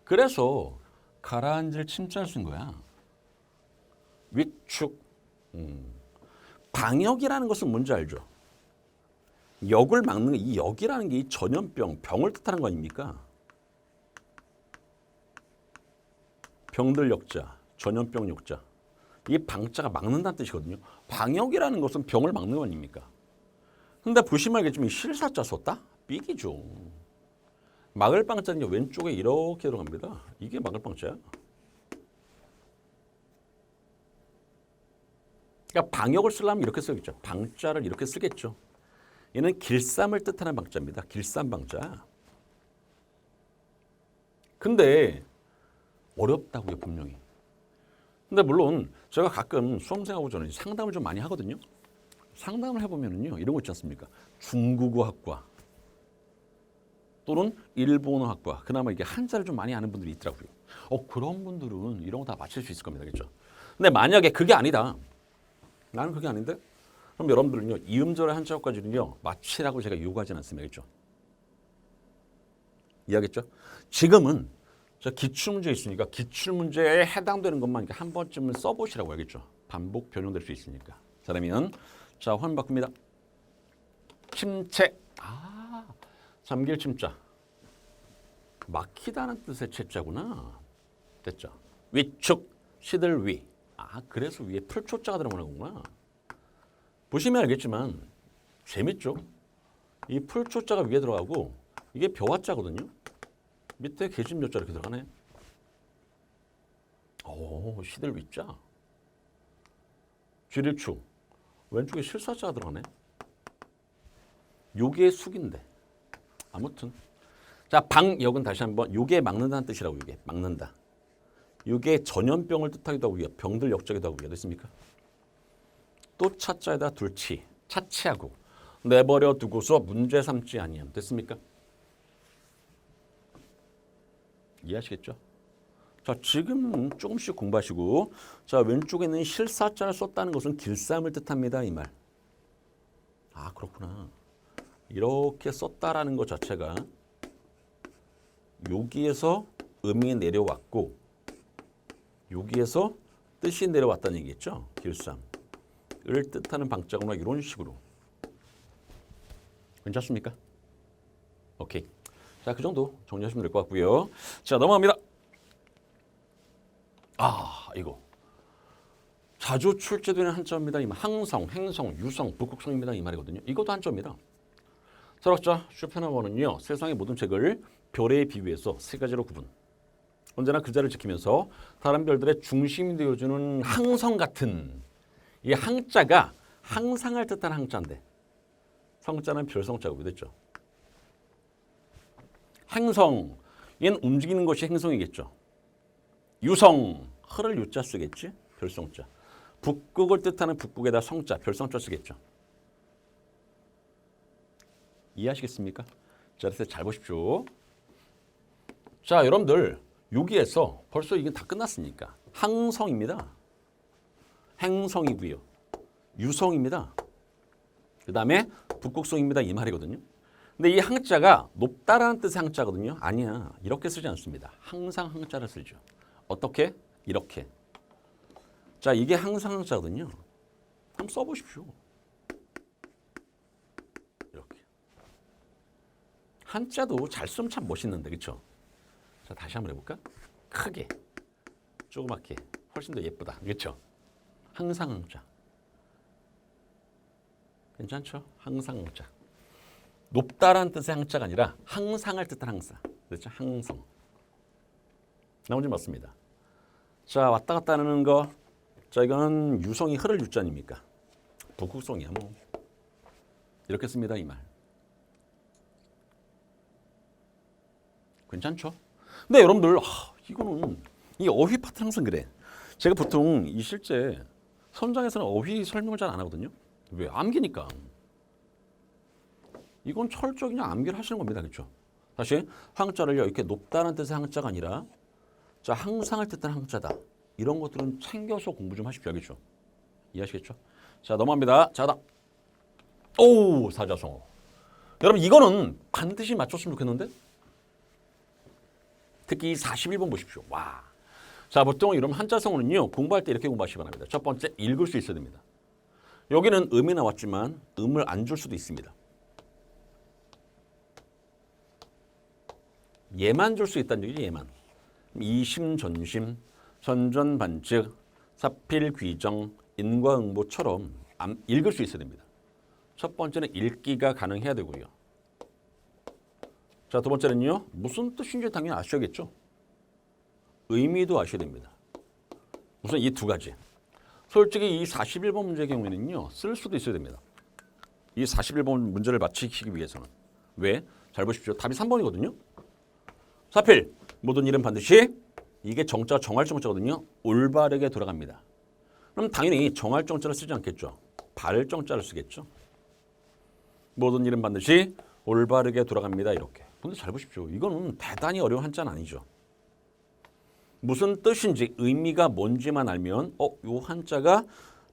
Speaker 1: 그래서 가라앉을 침자를 쓴 거야. 위축. 방역이라는 것은 뭔지 알죠? 역을 막는 이 역이라는 게 이 전염병, 병을 뜻하는 거 아닙니까? 병들 역자, 전염병 역자. 이 방자가 막는다는 뜻이거든요. 방역이라는 것은 병을 막는 거 아닙니까? 근데 보시면 알겠지만 실사자 썼다? 삑이죠. 막을 방자는 왼쪽에 이렇게 들어갑니다. 이게 막을 방자야. 그러니까 방역을 쓰려면 이렇게 쓰겠죠. 방자를 이렇게 쓰겠죠. 얘는 길쌈을 뜻하는 방자입니다. 길쌈 방자. 근데 어렵다고요, 분명히. 근데 물론 제가 가끔 수험생하고 저는 상담을 좀 많이 하거든요. 상담을 해보면요, 이런 거 있지 않습니까? 중국어학과 또는 일본어학과, 그나마 이게 한자를 좀 많이 아는 분들이 있더라고요. 그런 분들은 이런 거 다 맞힐 수 있을 겁니다. 그렇죠? 근데 만약에 그게 아니다. 나는 그게 아닌데? 그럼 여러분들은요, 이음절의 한자어까지는요, 맞히라고 제가 요구하지는 않습니다. 그렇죠? 이해하겠죠? 지금은 기출문제 있으니까 기출문제에 해당되는 것만 한 번쯤은 써보시라고 하겠죠. 반복 변형될 수 있으니까. 자, 그러면 자, 화면 바꿉니다. 침체. 잠길 침자. 막히다는 뜻의 채자구나. 됐죠? 위축. 시들 위. 그래서 위에 풀초자가 들어가는 거구나. 보시면 알겠지만 재밌죠? 이 풀초자가 위에 들어가고 이게 벼화자거든요. 밑에 계집 여자 이렇게 들어가네. 시들 위자. 쥐릴축. 왼쪽에 실사자가 들어가네. 요게 숙인데. 아무튼. 자, 방역은 다시 한번 요게 막는다는 뜻이라고. 요게 막는다. 요게 전염병을 뜻하기도 하고요. 병들 역자기도 하고요. 됐습니까? 또 차자에다 둘치. 차치하고 내버려 두고서 문제 삼지 아니함. 됐습니까? 이해하시겠죠? 자, 지금 조금씩 공부하시고 자, 왼쪽에 있는 실사자를 썼다는 것은 길쌈을 뜻합니다. 이 말. 아, 그렇구나. 이렇게 썼다라는 것 자체가 여기에서 음이 내려왔고 여기에서 뜻이 내려왔다는 얘기겠죠. 길쌈을 뜻하는 방자구나 이런 식으로. 괜찮습니까? 오케이. 자, 그 정도 정리하시면 될 것 같고요. 자, 넘어갑니다. 아, 이거 자주 출제되는 한자입니다. 이 말. 항성, 행성, 유성, 북극성입니다. 이 말이거든요. 이것도 한자입니다. 철학자 쇼펜하우어는요, 세상의 모든 책을 별에 비유해서 세 가지로 구분. 언제나 그 자를 지키면서 다른 별들의 중심이 되어주는 항성 같은 이 항자가 항상을 뜻하는 항자인데 성자는 별성자고 됐죠. 행성, 얘는 움직이는 것이 행성이겠죠. 유성, 흐를 유자 쓰겠지, 별성자. 북극을 뜻하는 북극에다 성자, 별성자 쓰겠죠. 이해하시겠습니까? 자, 그래서 잘 보십시오. 자, 여러분들 여기에서 벌써 이게 다 끝났으니까 항성입니다. 행성이고요. 유성입니다. 그 다음에 북극성입니다. 이 말이거든요. 근데 이 항자가 높다라는 뜻의 항자거든요. 아니야. 이렇게 쓰지 않습니다. 항상 항자를 쓰죠. 어떻게? 이렇게. 자, 이게 항상 항자거든요. 한번 써보십시오. 이렇게. 한자도 잘 쓰면 참 멋있는데, 그렇죠? 자, 다시 한번 해볼까? 크게, 조그맣게, 훨씬 더 예쁘다, 그렇죠? 항상 항자. 괜찮죠? 항상 항자. 높다라는 뜻의 항자가 아니라 항상을 뜻하는 항사. 그렇죠? 항성. 나머지 맞습니다. 자, 왔다 갔다 하는 거. 자, 이거는 유성이 흐를 유자 아닙니까? 북극성이야 뭐. 이렇게 씁니다. 이 말. 괜찮죠? 근데 여러분들 이거는 이 어휘 파트 항상 그래. 제가 보통 이 실제 선장에서는 어휘 설명을 잘 안 하거든요. 왜? 암기니까. 이건 철저히 그냥 암기를 하시는 겁니다. 그렇죠? 다시 항자를요. 이렇게 높다는 뜻의 항자가 아니라 자, 항상을 뜻하는 항자다. 이런 것들은 챙겨서 공부 좀 하십시오. 알겠죠? 이해하시겠죠? 자, 넘어갑니다. 자, 오, 사자성어. 여러분 이거는 반드시 맞췄으면 좋겠는데? 특히 41번 보십시오. 와. 자, 보통 이런 한자성어는요. 공부할 때 이렇게 공부하시기 바랍니다. 첫 번째, 읽을 수 있어야 됩니다. 여기는 음이 나왔지만 음을 안 줄 수도 있습니다. 얘만 줄 수 있다는 얘기죠. 얘만. 이심, 전심, 전전, 반측, 사필, 귀정, 인과 응보처럼 읽을 수 있어야 됩니다. 첫 번째는 읽기가 가능해야 되고요. 자, 두 번째는요. 무슨 뜻인지 당연히 아셔야겠죠. 의미도 아셔야 됩니다. 우선 이 두 가지. 솔직히 이 41번 문제의 경우에는요. 쓸 수도 있어야 됩니다. 이 41번 문제를 맞히기 위해서는. 왜? 잘 보십시오. 답이 3번이거든요. 사필. 모든 일은 반드시 이게 정자가 정할 정자거든요. 올바르게 돌아갑니다. 그럼 당연히 정할 정자를 쓰지 않겠죠. 바를 정자를 쓰겠죠. 모든 일은 반드시 올바르게 돌아갑니다. 이렇게. 근데 잘 보십시오. 이거는 대단히 어려운 한자는 아니죠. 무슨 뜻인지 의미가 뭔지만 알면 요 한자가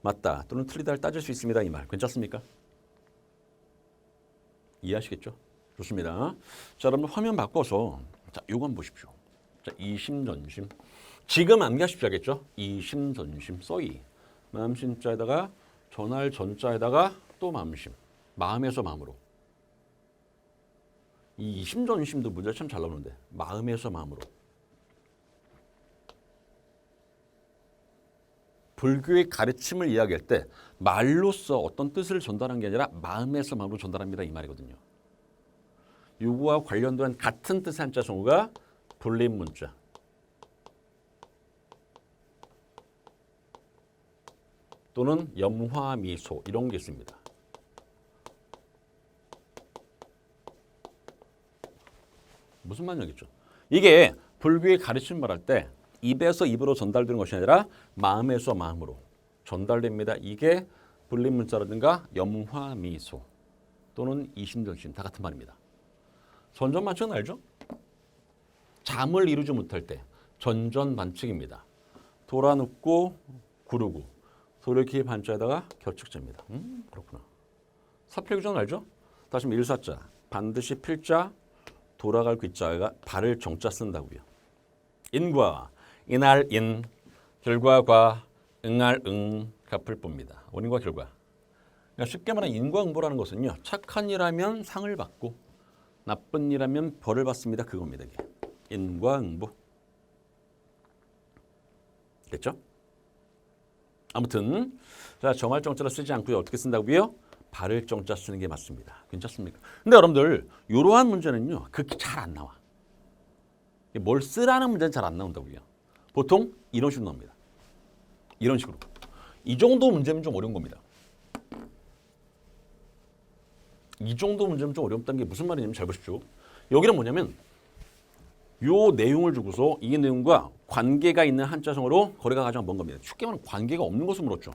Speaker 1: 맞다 또는 틀리다를 따질 수 있습니다. 이 말. 괜찮습니까? 이해하시겠죠? 좋습니다. 자, 여러분 화면 바꿔서 자, 요거 한번 보십시오. 자, 이심전심. 지금 암기하십시오. 알겠죠? 이심전심. 써이. 마음심자에다가 전할 전자에다가 또 마음심. 마음에서 마음으로. 이 이심전심도 문제 참 잘 나오는데 마음에서 마음으로. 불교의 가르침을 이야기할 때 말로써 어떤 뜻을 전달한 게 아니라 마음에서 마음으로 전달합니다. 이 말이거든요. 요거와 관련된 같은 뜻의 한자성어가 불림문자. 또는 염화미소 이런 게 있습니다. 무슨 말이겠죠? 이게 불교의 가르침을 말할 때 입에서 입으로 전달되는 것이 아니라 마음에서 마음으로 전달됩니다. 이게 불림문자라든가 염화미소 또는 이심전심 다 같은 말입니다. 전전만측은 알죠? 잠을 이루지 못할 때 전전반칙입니다. 돌아눕고 구르고 돌이키 반자에다가 격측자입니다. 그렇구나. 사필구조는 알죠? 다시 일사자 반드시 필자 돌아갈 귀자가 발을 정자 쓴다고요. 인과 인할 인 결과 과 응할 응 갚을 봅니다. 원인과 결과. 그러니까 쉽게 말하면 인과 응보라는 것은요. 착한 일하면 상을 받고 나쁜 일하면 벌을 받습니다. 그겁니다. 이게. 인과 응보. 됐죠? 아무튼 자 정할 정자를 쓰지 않고요. 어떻게 쓴다고요? 발을 정자 쓰는 게 맞습니다. 괜찮습니까? 근데 여러분들 이러한 문제는요. 그렇게 잘 안 나와. 뭘 쓰라는 문제는 잘 안 나온다고요. 보통 이런 식으로 나옵니다. 이런 식으로. 이 정도 문제면 좀 어려운 겁니다. 이 정도 문제면 좀 어렵다는 게 무슨 말이냐면 잘 보십시오. 여기는 뭐냐면 요 내용을 주고서 이 내용과 관계가 있는 한자성어로 거리가 가장 먼 겁니다. 쉽게 말하면 관계가 없는 것을 물었죠.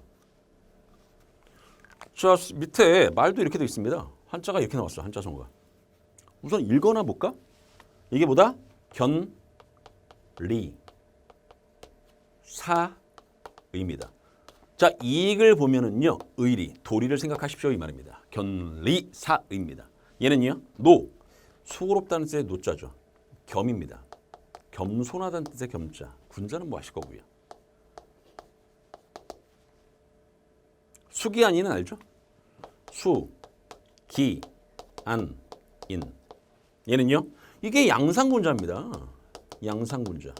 Speaker 1: 자, 밑에 말도 이렇게 되어 있습니다. 한자가 이렇게 나왔어. 한자성어가. 우선 읽어나 볼까? 이게 뭐다? 견, 리, 사, 의입니다. 자, 이익을 보면은요. 의리, 도리를 생각하십시오. 이 말입니다. 견, 리, 사, 의입니다. 얘는요. 노, 수고롭다는 뜻의 노자죠. 겸입니다. 겸손하다는 뜻의 겸자. 군자는 뭐 하실 거고요. 수기 안이는 알죠? 수, 기, 안, 인. 얘는요. 이게 양상군자입니다. 양상군자.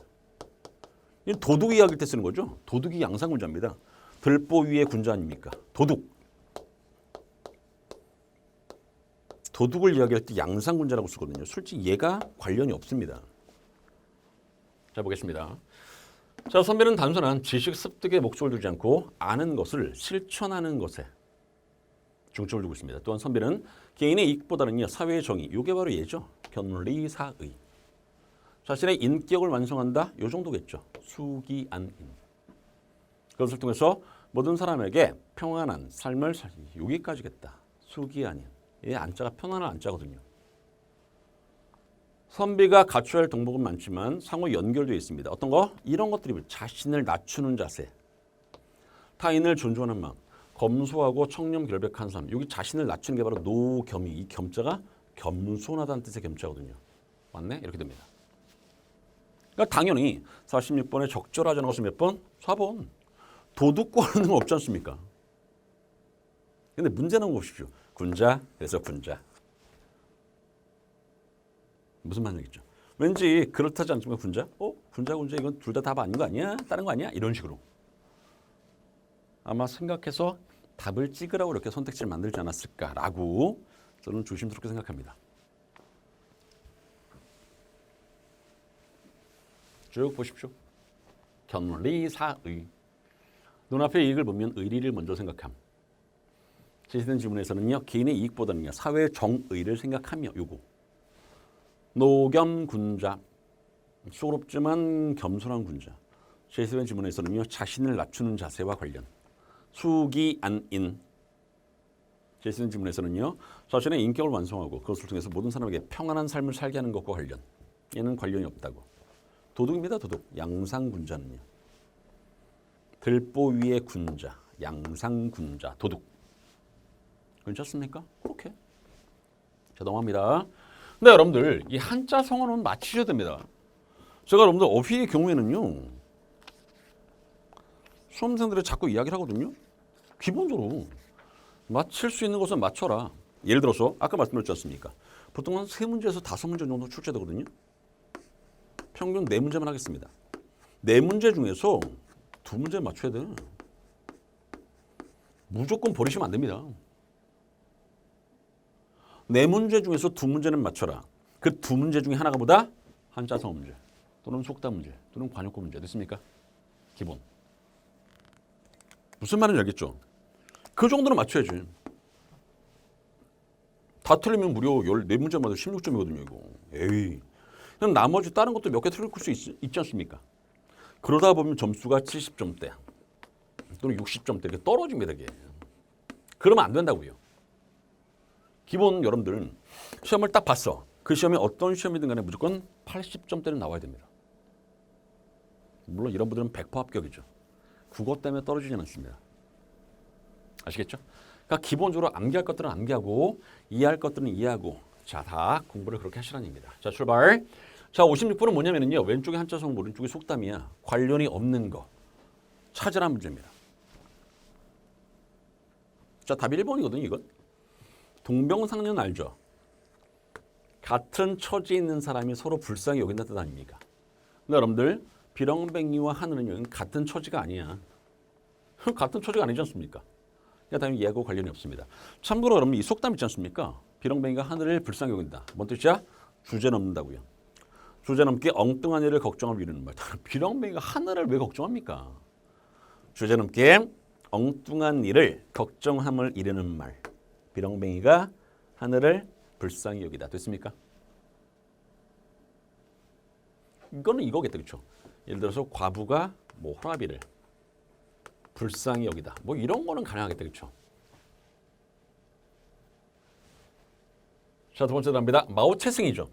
Speaker 1: 도둑 이야기할 때 쓰는 거죠. 도둑이 양상군자입니다. 들보 위의 군자 아닙니까? 도둑. 도둑을 이야기할 때 양상군자라고 쓰거든요. 솔직히 얘가 관련이 없습니다. 자, 보겠습니다. 자, 선배는 단순한 지식 습득에 목적을 두지 않고 아는 것을 실천하는 것에 중점을 두고 있습니다. 또한 선배는 개인의 이익보다는요, 사회의 정의, 이게 바로 얘죠. 견리사의. 자신의 인격을 완성한다, 요 정도겠죠. 수기안인. 그것을 통해서 모든 사람에게 평안한 삶을 살기, 여기까지겠다. 수기안인. 이 안자가 편안한 안자거든요. 선비가 갖춰야 할 덕목은 많지만 상호 연결되어 있습니다. 어떤 거? 이런 것들이 자신을 낮추는 자세, 타인을 존중하는 마음, 검소하고 청렴결백한 삶. 여기 자신을 낮추는 게 바로 노겸이. 이 겸자가 겸손하다는 뜻의 겸자거든요. 맞네? 이렇게 됩니다. 그러니까 당연히 46번에 적절하자는 것은 몇 번? 4번. 도둑거리는 거 없지 않습니까? 근데 문제는 보십시오. 군자, 그래서 군자. 무슨 말이겠죠? 왠지 그렇다지 않지만 군자? 군자 이건 둘 다 답 아닌 거 아니야? 다른 거 아니야? 이런 식으로. 아마 생각해서 답을 찍으라고 이렇게 선택지를 만들지 않았을까라고 저는 조심스럽게 생각합니다. 쭉 보십시오. 견리사의. 눈앞의 이익을 보면 의리를 먼저 생각함. 제시된 지문에서는요. 개인의 이익보다는요. 사회의 정의를 생각하며 요거. 노겸군자. 수고롭지만 겸손한 군자. 제시된 지문에서는요. 자신을 낮추는 자세와 관련. 수기안인. 제시된 지문에서는요. 자신의 인격을 완성하고 그것을 통해서 모든 사람에게 평안한 삶을 살게 하는 것과 관련. 얘는 관련이 없다고. 도둑입니다. 도둑. 양상군자는요. 들보 위의 군자. 양상군자. 도둑. 괜찮습니까? 그렇게. 자, 넘어갑니다. 근데 여러분들 이 한자 성어는 맞히셔야 됩니다. 제가 여러분들 어휘의 경우에는요. 수험생들이 자꾸 이야기를 하거든요. 기본적으로 맞힐 수 있는 것은 맞춰라. 예를 들어서 아까 말씀드렸지 않습니까? 보통 한 3문제에서 5문제 정도 출제되거든요. 평균 4문제만 하겠습니다. 4문제 중에서 2문제 맞춰야 돼. 무조건 버리시면 안 됩니다. 4문제 중에서 2문제는 맞춰라. 그 2문제 중에 하나가 뭐다? 한자성어 문제 또는 속담 문제 또는 관용구 문제. 됐습니까? 기본. 무슨 말인지 알겠죠? 그 정도는 맞춰야지. 다 틀리면 무려 14문제마다 16점이거든요. 이거. 에이. 그럼 나머지 다른 것도 몇 개 틀릴 수 있지 않습니까? 그러다 보면 점수가 70점대 또는 60점대 이렇게 떨어집니다. 이게. 그러면 안 된다고요. 기본 여러분들은 시험을 딱 봤어. 그 시험이 어떤 시험이든 간에 무조건 80점대는 나와야 됩니다. 물론 이런 분들은 100% 합격이죠. 국어 때문에 떨어지진 않습니다. 아시겠죠? 그러니까 기본적으로 암기할 것들은 암기하고 이해할 것들은 이해하고 자, 다 공부를 그렇게 하시라는 얘기입니다. 자, 출발. 자, 56번은 뭐냐면요. 왼쪽에 한자성, 오른쪽에 속담이야. 관련이 없는 거 찾으라는 문제입니다. 자, 답이 1번이거든요, 이건. 동병상련 알죠? 같은 처지에 있는 사람이 서로 불쌍히 여긴다는 뜻 아닙니까? 근데 여러분들, 비렁뱅이와 하늘은 같은 처지가 아니야. 같은 처지가 아니지 않습니까? 그러니까 당연히 얘하고 관련이 없습니다. 참고로 여러분, 이 속담 있지 않습니까? 비렁뱅이가 하늘을 불쌍히 여긴다. 뭔 뜻이야? 주제 넘는다고요. 주제 넘기 엉뚱한 일을 걱정을 미루는 말. 비렁뱅이가 하늘을 왜 걱정합니까? 주제 넘기 엉뚱한 일을 걱정함을 이르는 말. 비렁뱅이가 하늘을 불쌍히 여기다. 됐습니까? 이거는 이거겠다. 그렇죠? 예를 들어서 과부가 뭐 호라비를 불쌍히 여기다. 뭐 이런 거는 가능하겠다. 그렇죠? 자, 두 번째 답입니다. 마오채승이죠.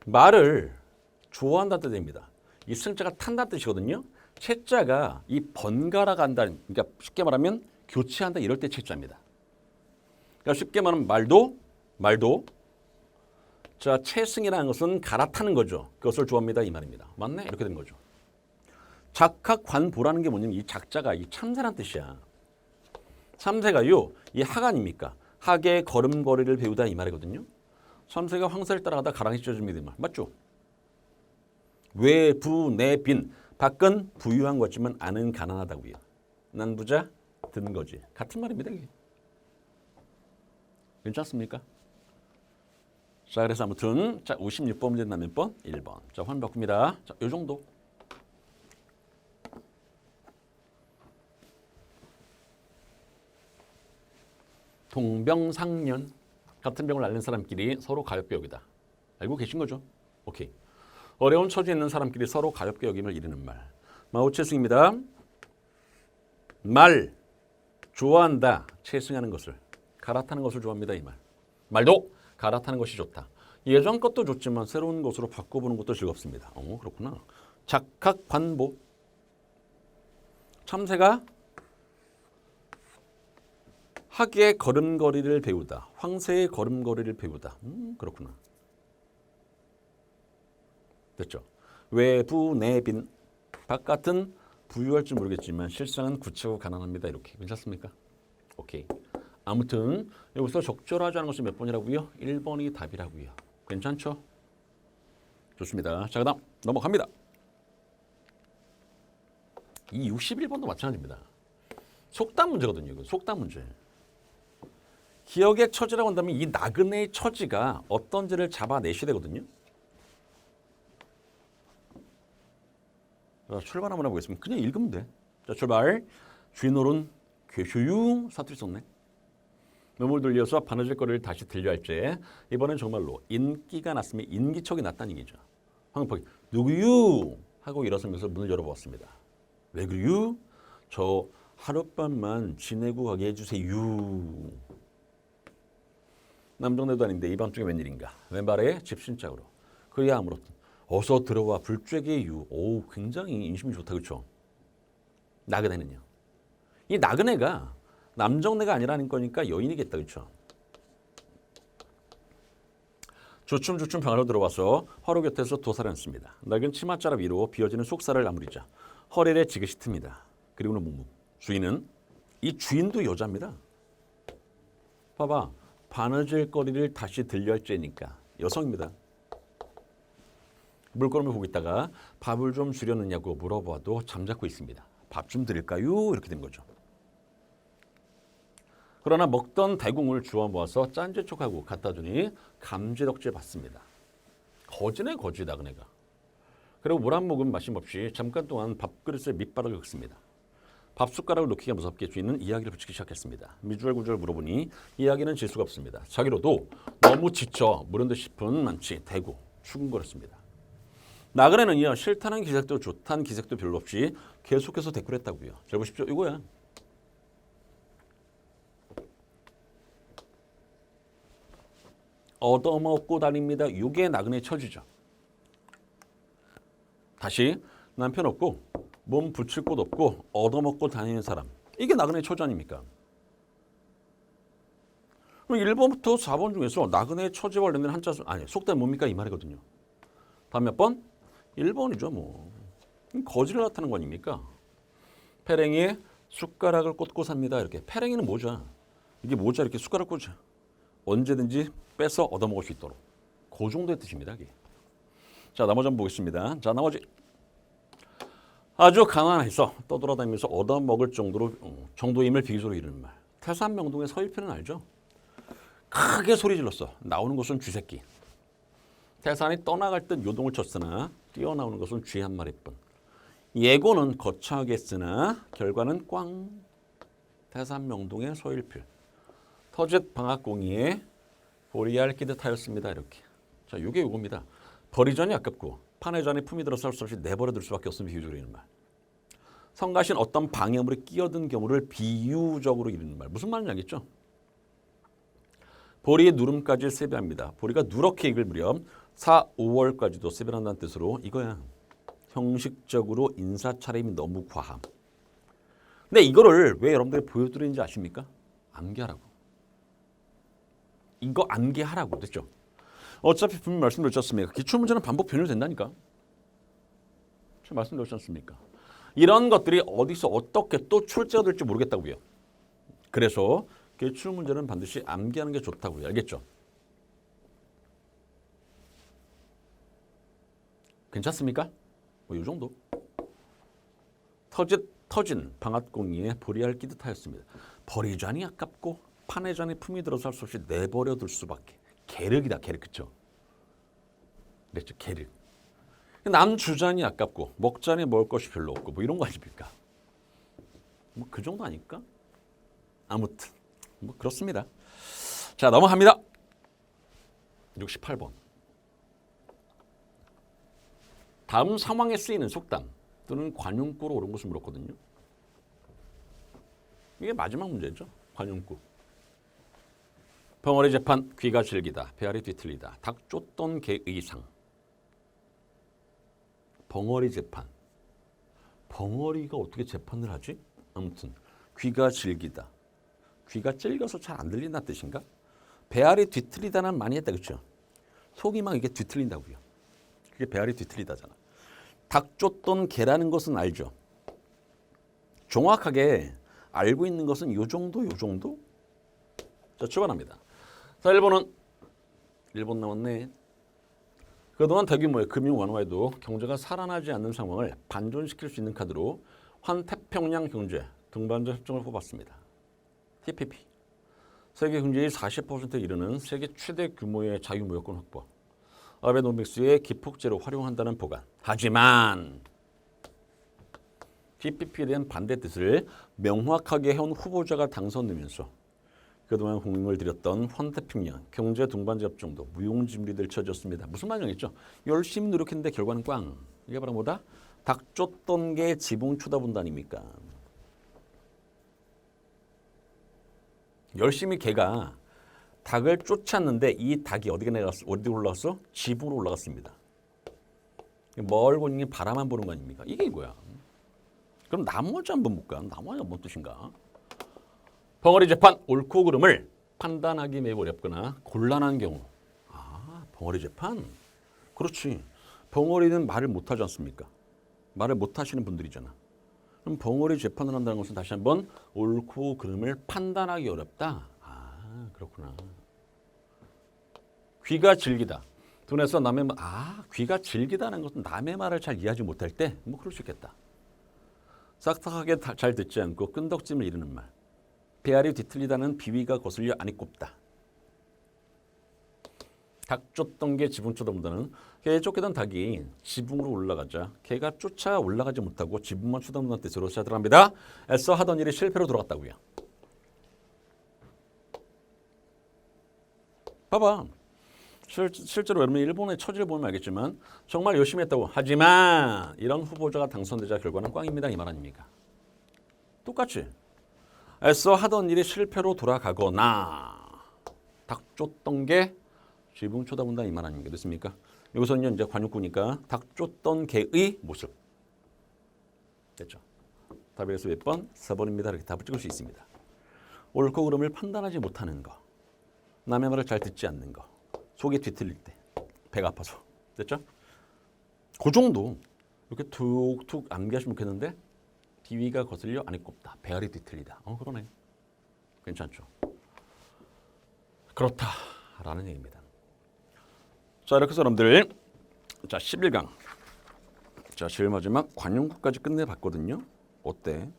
Speaker 1: 말을 좋아한다는 뜻입니다. 이 승자가 탄다는 뜻이거든요. 채자가 이 번갈아 간다는, 그러니까 쉽게 말하면 교체한다 이럴 때 채자입니다. 그러니까 쉽게 말하면 말도 자, 채승이라는 것은 갈아타는 거죠. 그것을 좋아합니다 이 말입니다. 맞네? 이렇게 된 거죠. 작학관보라는 게 뭐냐면 이 작자가 이 참새란 뜻이야. 참새가요, 이 학 아닙니까? 학의 걸음걸이를 배우다 이 말이거든요. 참새가 황새를 따라가다 가랑이 찢어집니다 이 말. 맞죠? 외, 부, 내, 빈. 밖은 부유한 거지만 안은 가난하다고요. 난 부자, 든 거지. 같은 말입니다. 이게. 괜찮습니까? 자, 그래서 아무튼 자 56번 문제 몇 번? 1번. 자, 화면 바꿉니다. 자, 요 정도. 동병상련. 같은 병을 앓는 사람끼리 서로 가볍게 여기다. 알고 계신 거죠? 오케이. 어려운 처지에 있는 사람끼리 서로 가볍게 여김을 이르는 말. 마오채승입니다. 말 좋아한다. 채승하는 것을. 갈아타는 것을 좋아합니다. 이 말. 말도 갈아타는 것이 좋다. 예전 것도 좋지만 새로운 것으로 바꿔보는 것도 즐겁습니다. 그렇구나. 작학관보. 참새가 학의 걸음걸이를 배우다. 황새의 걸음걸이를 배우다. 그렇구나. 됐죠? 외부 내빈. 바깥은 부유할 줄 모르겠지만 실상은 구차고 가난합니다. 이렇게. 괜찮습니까? 오케이. 아무튼 여기서 적절하지 않은 것이 몇 번이라고요? 1번이 답이라고요. 괜찮죠? 좋습니다. 자, 그다음 넘어갑니다. 이 61번도 마찬가지입니다. 속담 문제거든요. 이거 속담 문제. 기억의 처지라고 한다면 이 나그네의 처지가 어떤지를 잡아내셔야 되거든요. 자, 출발 한번 해보겠습니다. 그냥 읽으면 돼. 자, 출발. 쥐노른 괴쇼유 사투리 썼네. 몸을 돌려서 바느질 거리를 다시 들려 할지 이번엔 정말로 인기가 났으면 인기척이 났다는 얘기죠. 황급하게 누구유? 하고 일어서면서 문을 열어보았습니다. 왜 그래요? 저 하룻밤만 지내고 가게 해주세요. 남정네도 아닌데 이밤 중에 웬일인가. 왼발에 집신짝으로. 그야 아무렇든 어서 들어와 불쬐게 유. 오, 굉장히 인심이 좋다. 그렇죠? 나그네는요. 이 나그네가 남정네가 아니라는 거니까 여인이겠다. 그렇죠? 주춤주춤 방 안으로 들어와서 화로 곁에서 도사를 앉습니다. 낡은 치맛자락 위로 비어지는 속살을 나무리자 허리를 지그시 틉니다. 그리고는 묵묵. 주인은 이 주인도 여자입니다. 봐봐. 바느질 거리를 다시 들려 할지니까 여성입니다. 물걸음을 보고 있다가 밥을 좀 주려느냐고 물어봐도 잠자코 있습니다. 밥 좀 드릴까요? 이렇게 된 거죠. 그러나 먹던 대궁을 주워 모아서 짠지척하고 갖다 주니 감지덕지 받습니다. 거지네 거지 나그네가. 그리고 물 한 모금 마심 없이 잠깐 동안 밥그릇에 밑바닥을 긁습니다. 밥숟가락을 놓기가 무섭게 주인은 이야기를 붙이기 시작했습니다. 미주알구주알 물어보니 이야기는 질 수가 없습니다. 자기로도 너무 지쳐 물은 듯 싶은 만치 대구 추근거렸습니다. 나그네는요 싫다는 기색도 좋다는 기색도 별로 없이 계속해서 대꾸를 했다고요. 잘 보십시오. 이거야. 얻어먹고 다닙니다. 이게 나그네 처지죠. 다시 남편 없고 몸 붙일 곳 없고 얻어먹고 다니는 사람. 이게 나그네 처지 아닙니까? 그럼 1번부터 4번 중에서 나그네 처지와 관련된 한자 아니 속담이 뭡니까? 이 말이거든요. 다음 몇 번? 1번이죠 뭐. 거지를 나타내는 거 아닙니까? 패랭이에 숟가락을 꽂고 삽니다. 이렇게. 패랭이는 모자. 이게 모자 이렇게 숟가락 꽂아. 언제든지 빼서 얻어먹을 수 있도록. 그 정도의 뜻입니다. 이게. 자, 나머지 한번 보겠습니다. 자, 나머지. 아주 가난해서 떠돌아다니면서 얻어먹을 정도임을 비유적으로 이르는 말. 태산명동의 서일필은 알죠? 크게 소리 질렀어. 나오는 것은 쥐새끼. 태산이 떠나갈 듯 요동을 쳤으나 뛰어나오는 것은 쥐 한 마리뿐. 예고는 거창하게 했으나 결과는 꽝. 태산명동의 서일필. 터짓 방앗공이에 보리알 끼듯 하였습니다. 이렇게. 자, 이게 요겁니다. 버리자니 아깝고 파내자니 품이 들어서 할 수 없이 내버려 둘 수밖에 없음 비유적으로 이르는 말. 성가신 어떤 방해물에 끼어든 경우를 비유적으로 이르는 말. 무슨 말인지 알겠죠? 보리의 누름까지 세배합니다. 보리가 누렇게 익을 무렵 4, 5월까지도 세배한다는 뜻으로 이거야. 형식적으로 인사차림이 너무 과함. 근데 이거를 왜 여러분들이 보여드리는지 아십니까? 암기하라고. 이거 암기하라고 됐죠? 어차피 분명히 말씀드렸지 않습니까? 기출문제는 반복 변형된다니까. 제가 말씀드렸지 않습니까? 이런 것들이 어디서 어떻게 또 출제가 될지 모르겠다고요. 그래서 기출문제는 반드시 암기하는 게 좋다고요. 알겠죠? 괜찮습니까? 뭐 이 정도. 터진 방앗공이에 보리알 끼듯 하였습니다. 버리자니 아깝고 파내자니 품이 들어서 할 수 없이 내버려 둘 수밖에. 계륵이다. 계륵. 그렇죠? 그랬죠. 계륵. 남 주자니 아깝고 먹자니 먹을 것이 별로 없고 뭐 이런 거 아닙니까? 뭐 그 정도 아닐까? 아무튼 뭐 그렇습니다. 자, 넘어갑니다. 68번. 다음 상황에 쓰이는 속담 또는 관용구로 옳은 것을 물었거든요. 이게 마지막 문제죠. 관용구. 벙어리 재판 귀가 질기다. 배알이 뒤틀리다. 닭 쫓던 개 의상. 벙어리 재판. 벙어리가 어떻게 재판을 하지? 아무튼 귀가 질기다. 귀가 찔겨서 잘 안 들린다는 뜻인가? 배알이 뒤틀리다는 많이 했다. 그렇죠? 속이 막 이게 뒤틀린다고요. 그게 배알이 뒤틀리다잖아. 닭 쫓던 개라는 것은 알죠? 정확하게 알고 있는 것은 요 정도, 요 정도? 자, 출발합니다. 자, 1번 남았네. 그동안 대규모의 금융 완화에도 경제가 살아나지 않는 상황을 반전시킬 수 있는 카드로 환태평양 경제 등반자 협정을 뽑았습니다. TPP. 세계 경제의 40%에 이르는 세계 최대 규모의 자유무역권 확보. 아베노믹스의 기폭제로 활용한다는 보관. 하지만 TPP에 대한 반대 뜻을 명확하게 해온 후보자가 당선되면서 그동안 공을 들였던 환태평양 경제 동반자 협정도 무용지물이 될 처졌습니다. 무슨 말이겠죠? 열심히 노력했는데 결과는 꽝. 이게 바로 뭐다? 닭 쫓던 게 지붕 쳐다본다 아닙니까? 열심히 개가 닭을 쫓았는데 이 닭이 어디 올라갔어? 지붕으로 올라갔습니다. 멀고 있는 바라만 보는 거 아닙니까? 이게 이거야. 그럼 나머지 한번 볼까? 나머지 한번 뜻인가? 벙어리 재판 옳고 그름을 판단하기 매우 어렵거나 곤란한 경우. 아, 벙어리 재판? 그렇지. 벙어리는 말을 못하지 않습니까? 말을 못하시는 분들이잖아. 그럼 벙어리 재판을 한다는 것은 다시 한번 옳고 그름을 판단하기 어렵다. 아, 그렇구나. 귀가 질기다. 눈에서 남의 말, 귀가 질기다는 것은 남의 말을 잘 이해하지 못할 때, 뭐 그럴 수 있겠다. 싹싹하게 잘 듣지 않고 끈덕짐을 이루는 말. 배알이 뒤틀리다는 비위가 거슬려 안이 꼽다. 닭 쫓던 게 지붕 쳐다본다는 개에 쫓기던 닭이 지붕으로 올라가자 개가 쫓아 올라가지 못하고 지붕만 쳐다본다는 뜻으로 시작합니다. 애써 하던 일이 실패로 돌아갔다고요. 봐봐. 실제로 여러분이 일본의 처지를 보면 알겠지만 정말 열심히 했다고. 하지만 이런 후보자가 당선되자 결과는 꽝입니다. 이 말 아닙니까? 똑같이. 애써 하던 일이 실패로 돌아가거나 닭 쫓던 게 지붕 쳐다본다 이 말 아닙니까? 됐습니까? 여기서는 이제 관용구니까 닭 쫓던 개의 모습. 됐죠? 답이 그래서 몇 번? 4번입니다. 이렇게 답을 찍을 수 있습니다. 옳고 그름을 판단하지 못하는 거. 남의 말을 잘 듣지 않는 거. 속이 뒤틀릴 때. 배가 아파서. 됐죠? 그 정도 이렇게 툭툭 암기하시면 좋겠는데 뒤위가 거슬려 안이 꼽다. 배알이 뒤틀리다. 그러네. 괜찮죠? 그렇다라는 얘기입니다. 자, 이렇게 해서 여러분들 자 11강 자 제일 마지막 관용구까지 끝내봤거든요. 어때?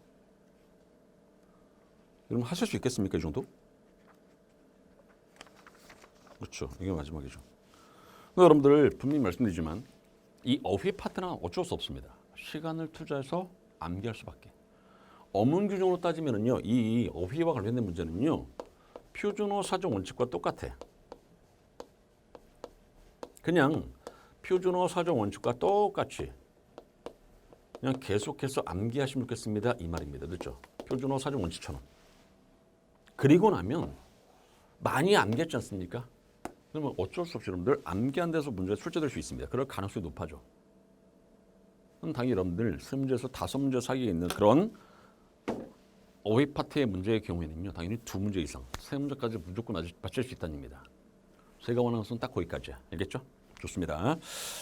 Speaker 1: 여러분 하실 수 있겠습니까? 이 정도? 그렇죠. 이게 마지막이죠. 여러분들 분명히 말씀드리지만 이 어휘 파트는 어쩔 수 없습니다. 시간을 투자해서 암기할 수밖에. 어문 규정으로 따지면은요, 이 어휘와 관련된 문제는요, 표준어 사정 원칙과 똑같아. 그냥 표준어 사정 원칙과 똑같이 그냥 계속해서 암기하시면 좋겠습니다. 이 말입니다. 그렇죠? 표준어 사정 원칙처럼. 그리고 나면 많이 암기했지 않습니까? 그러면 어쩔 수 없이 여러분들 암기한 데서 문제가 출제될 수 있습니다. 그럴 가능성이 높아져. 그럼 당연히 여러분들 3문제에서 5문제 사이에 있는 그런 어휘 파트의 문제의 경우에는요. 당연히 2문제 이상, 3문제까지 무조건 맞출 수 있다는 얘기입니다. 제가 원하는 것은 딱 거기까지야. 알겠죠? 좋습니다.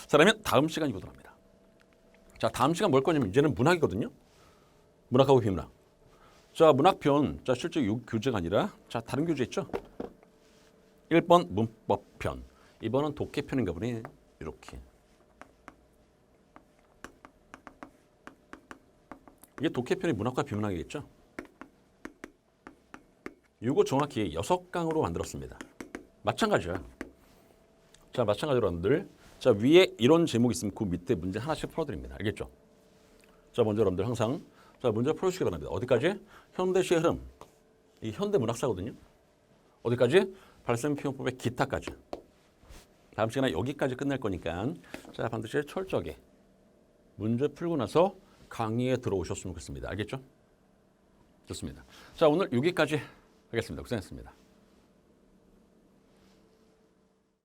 Speaker 1: 자, 그러면 다음 시간 보도록 합니다. 자, 다음 시간 뭘 거냐면 이제는 문학이거든요. 문학하고 비문학. 자, 문학편. 자, 실제 이 교재가 아니라 자, 다른 교재 있죠? 1번 문법편. 이번은 독해편인가 보네. 이렇게. 이게 독해편이 문학과 비문학이겠죠? 이거 정확히 6강으로 만들었습니다. 마찬가지야. 자, 마찬가지로 여러분들. 자, 위에 이런 제목이 있으면 그 밑에 문제 하나씩 풀어드립니다. 알겠죠? 자, 먼저 여러분들 항상 자, 문제 풀어주시기 바랍니다. 어디까지? 현대시의 흐름. 이 현대 문학사거든요. 어디까지? 발생표현법의 기타까지. 다음 시간에 여기까지 끝낼 거니까 자, 반드시 철저하게 문제 풀고 나서 강의에 들어오셨으면 좋겠습니다. 알겠죠? 좋습니다. 자, 오늘 여기까지 하겠습니다. 고생했습니다.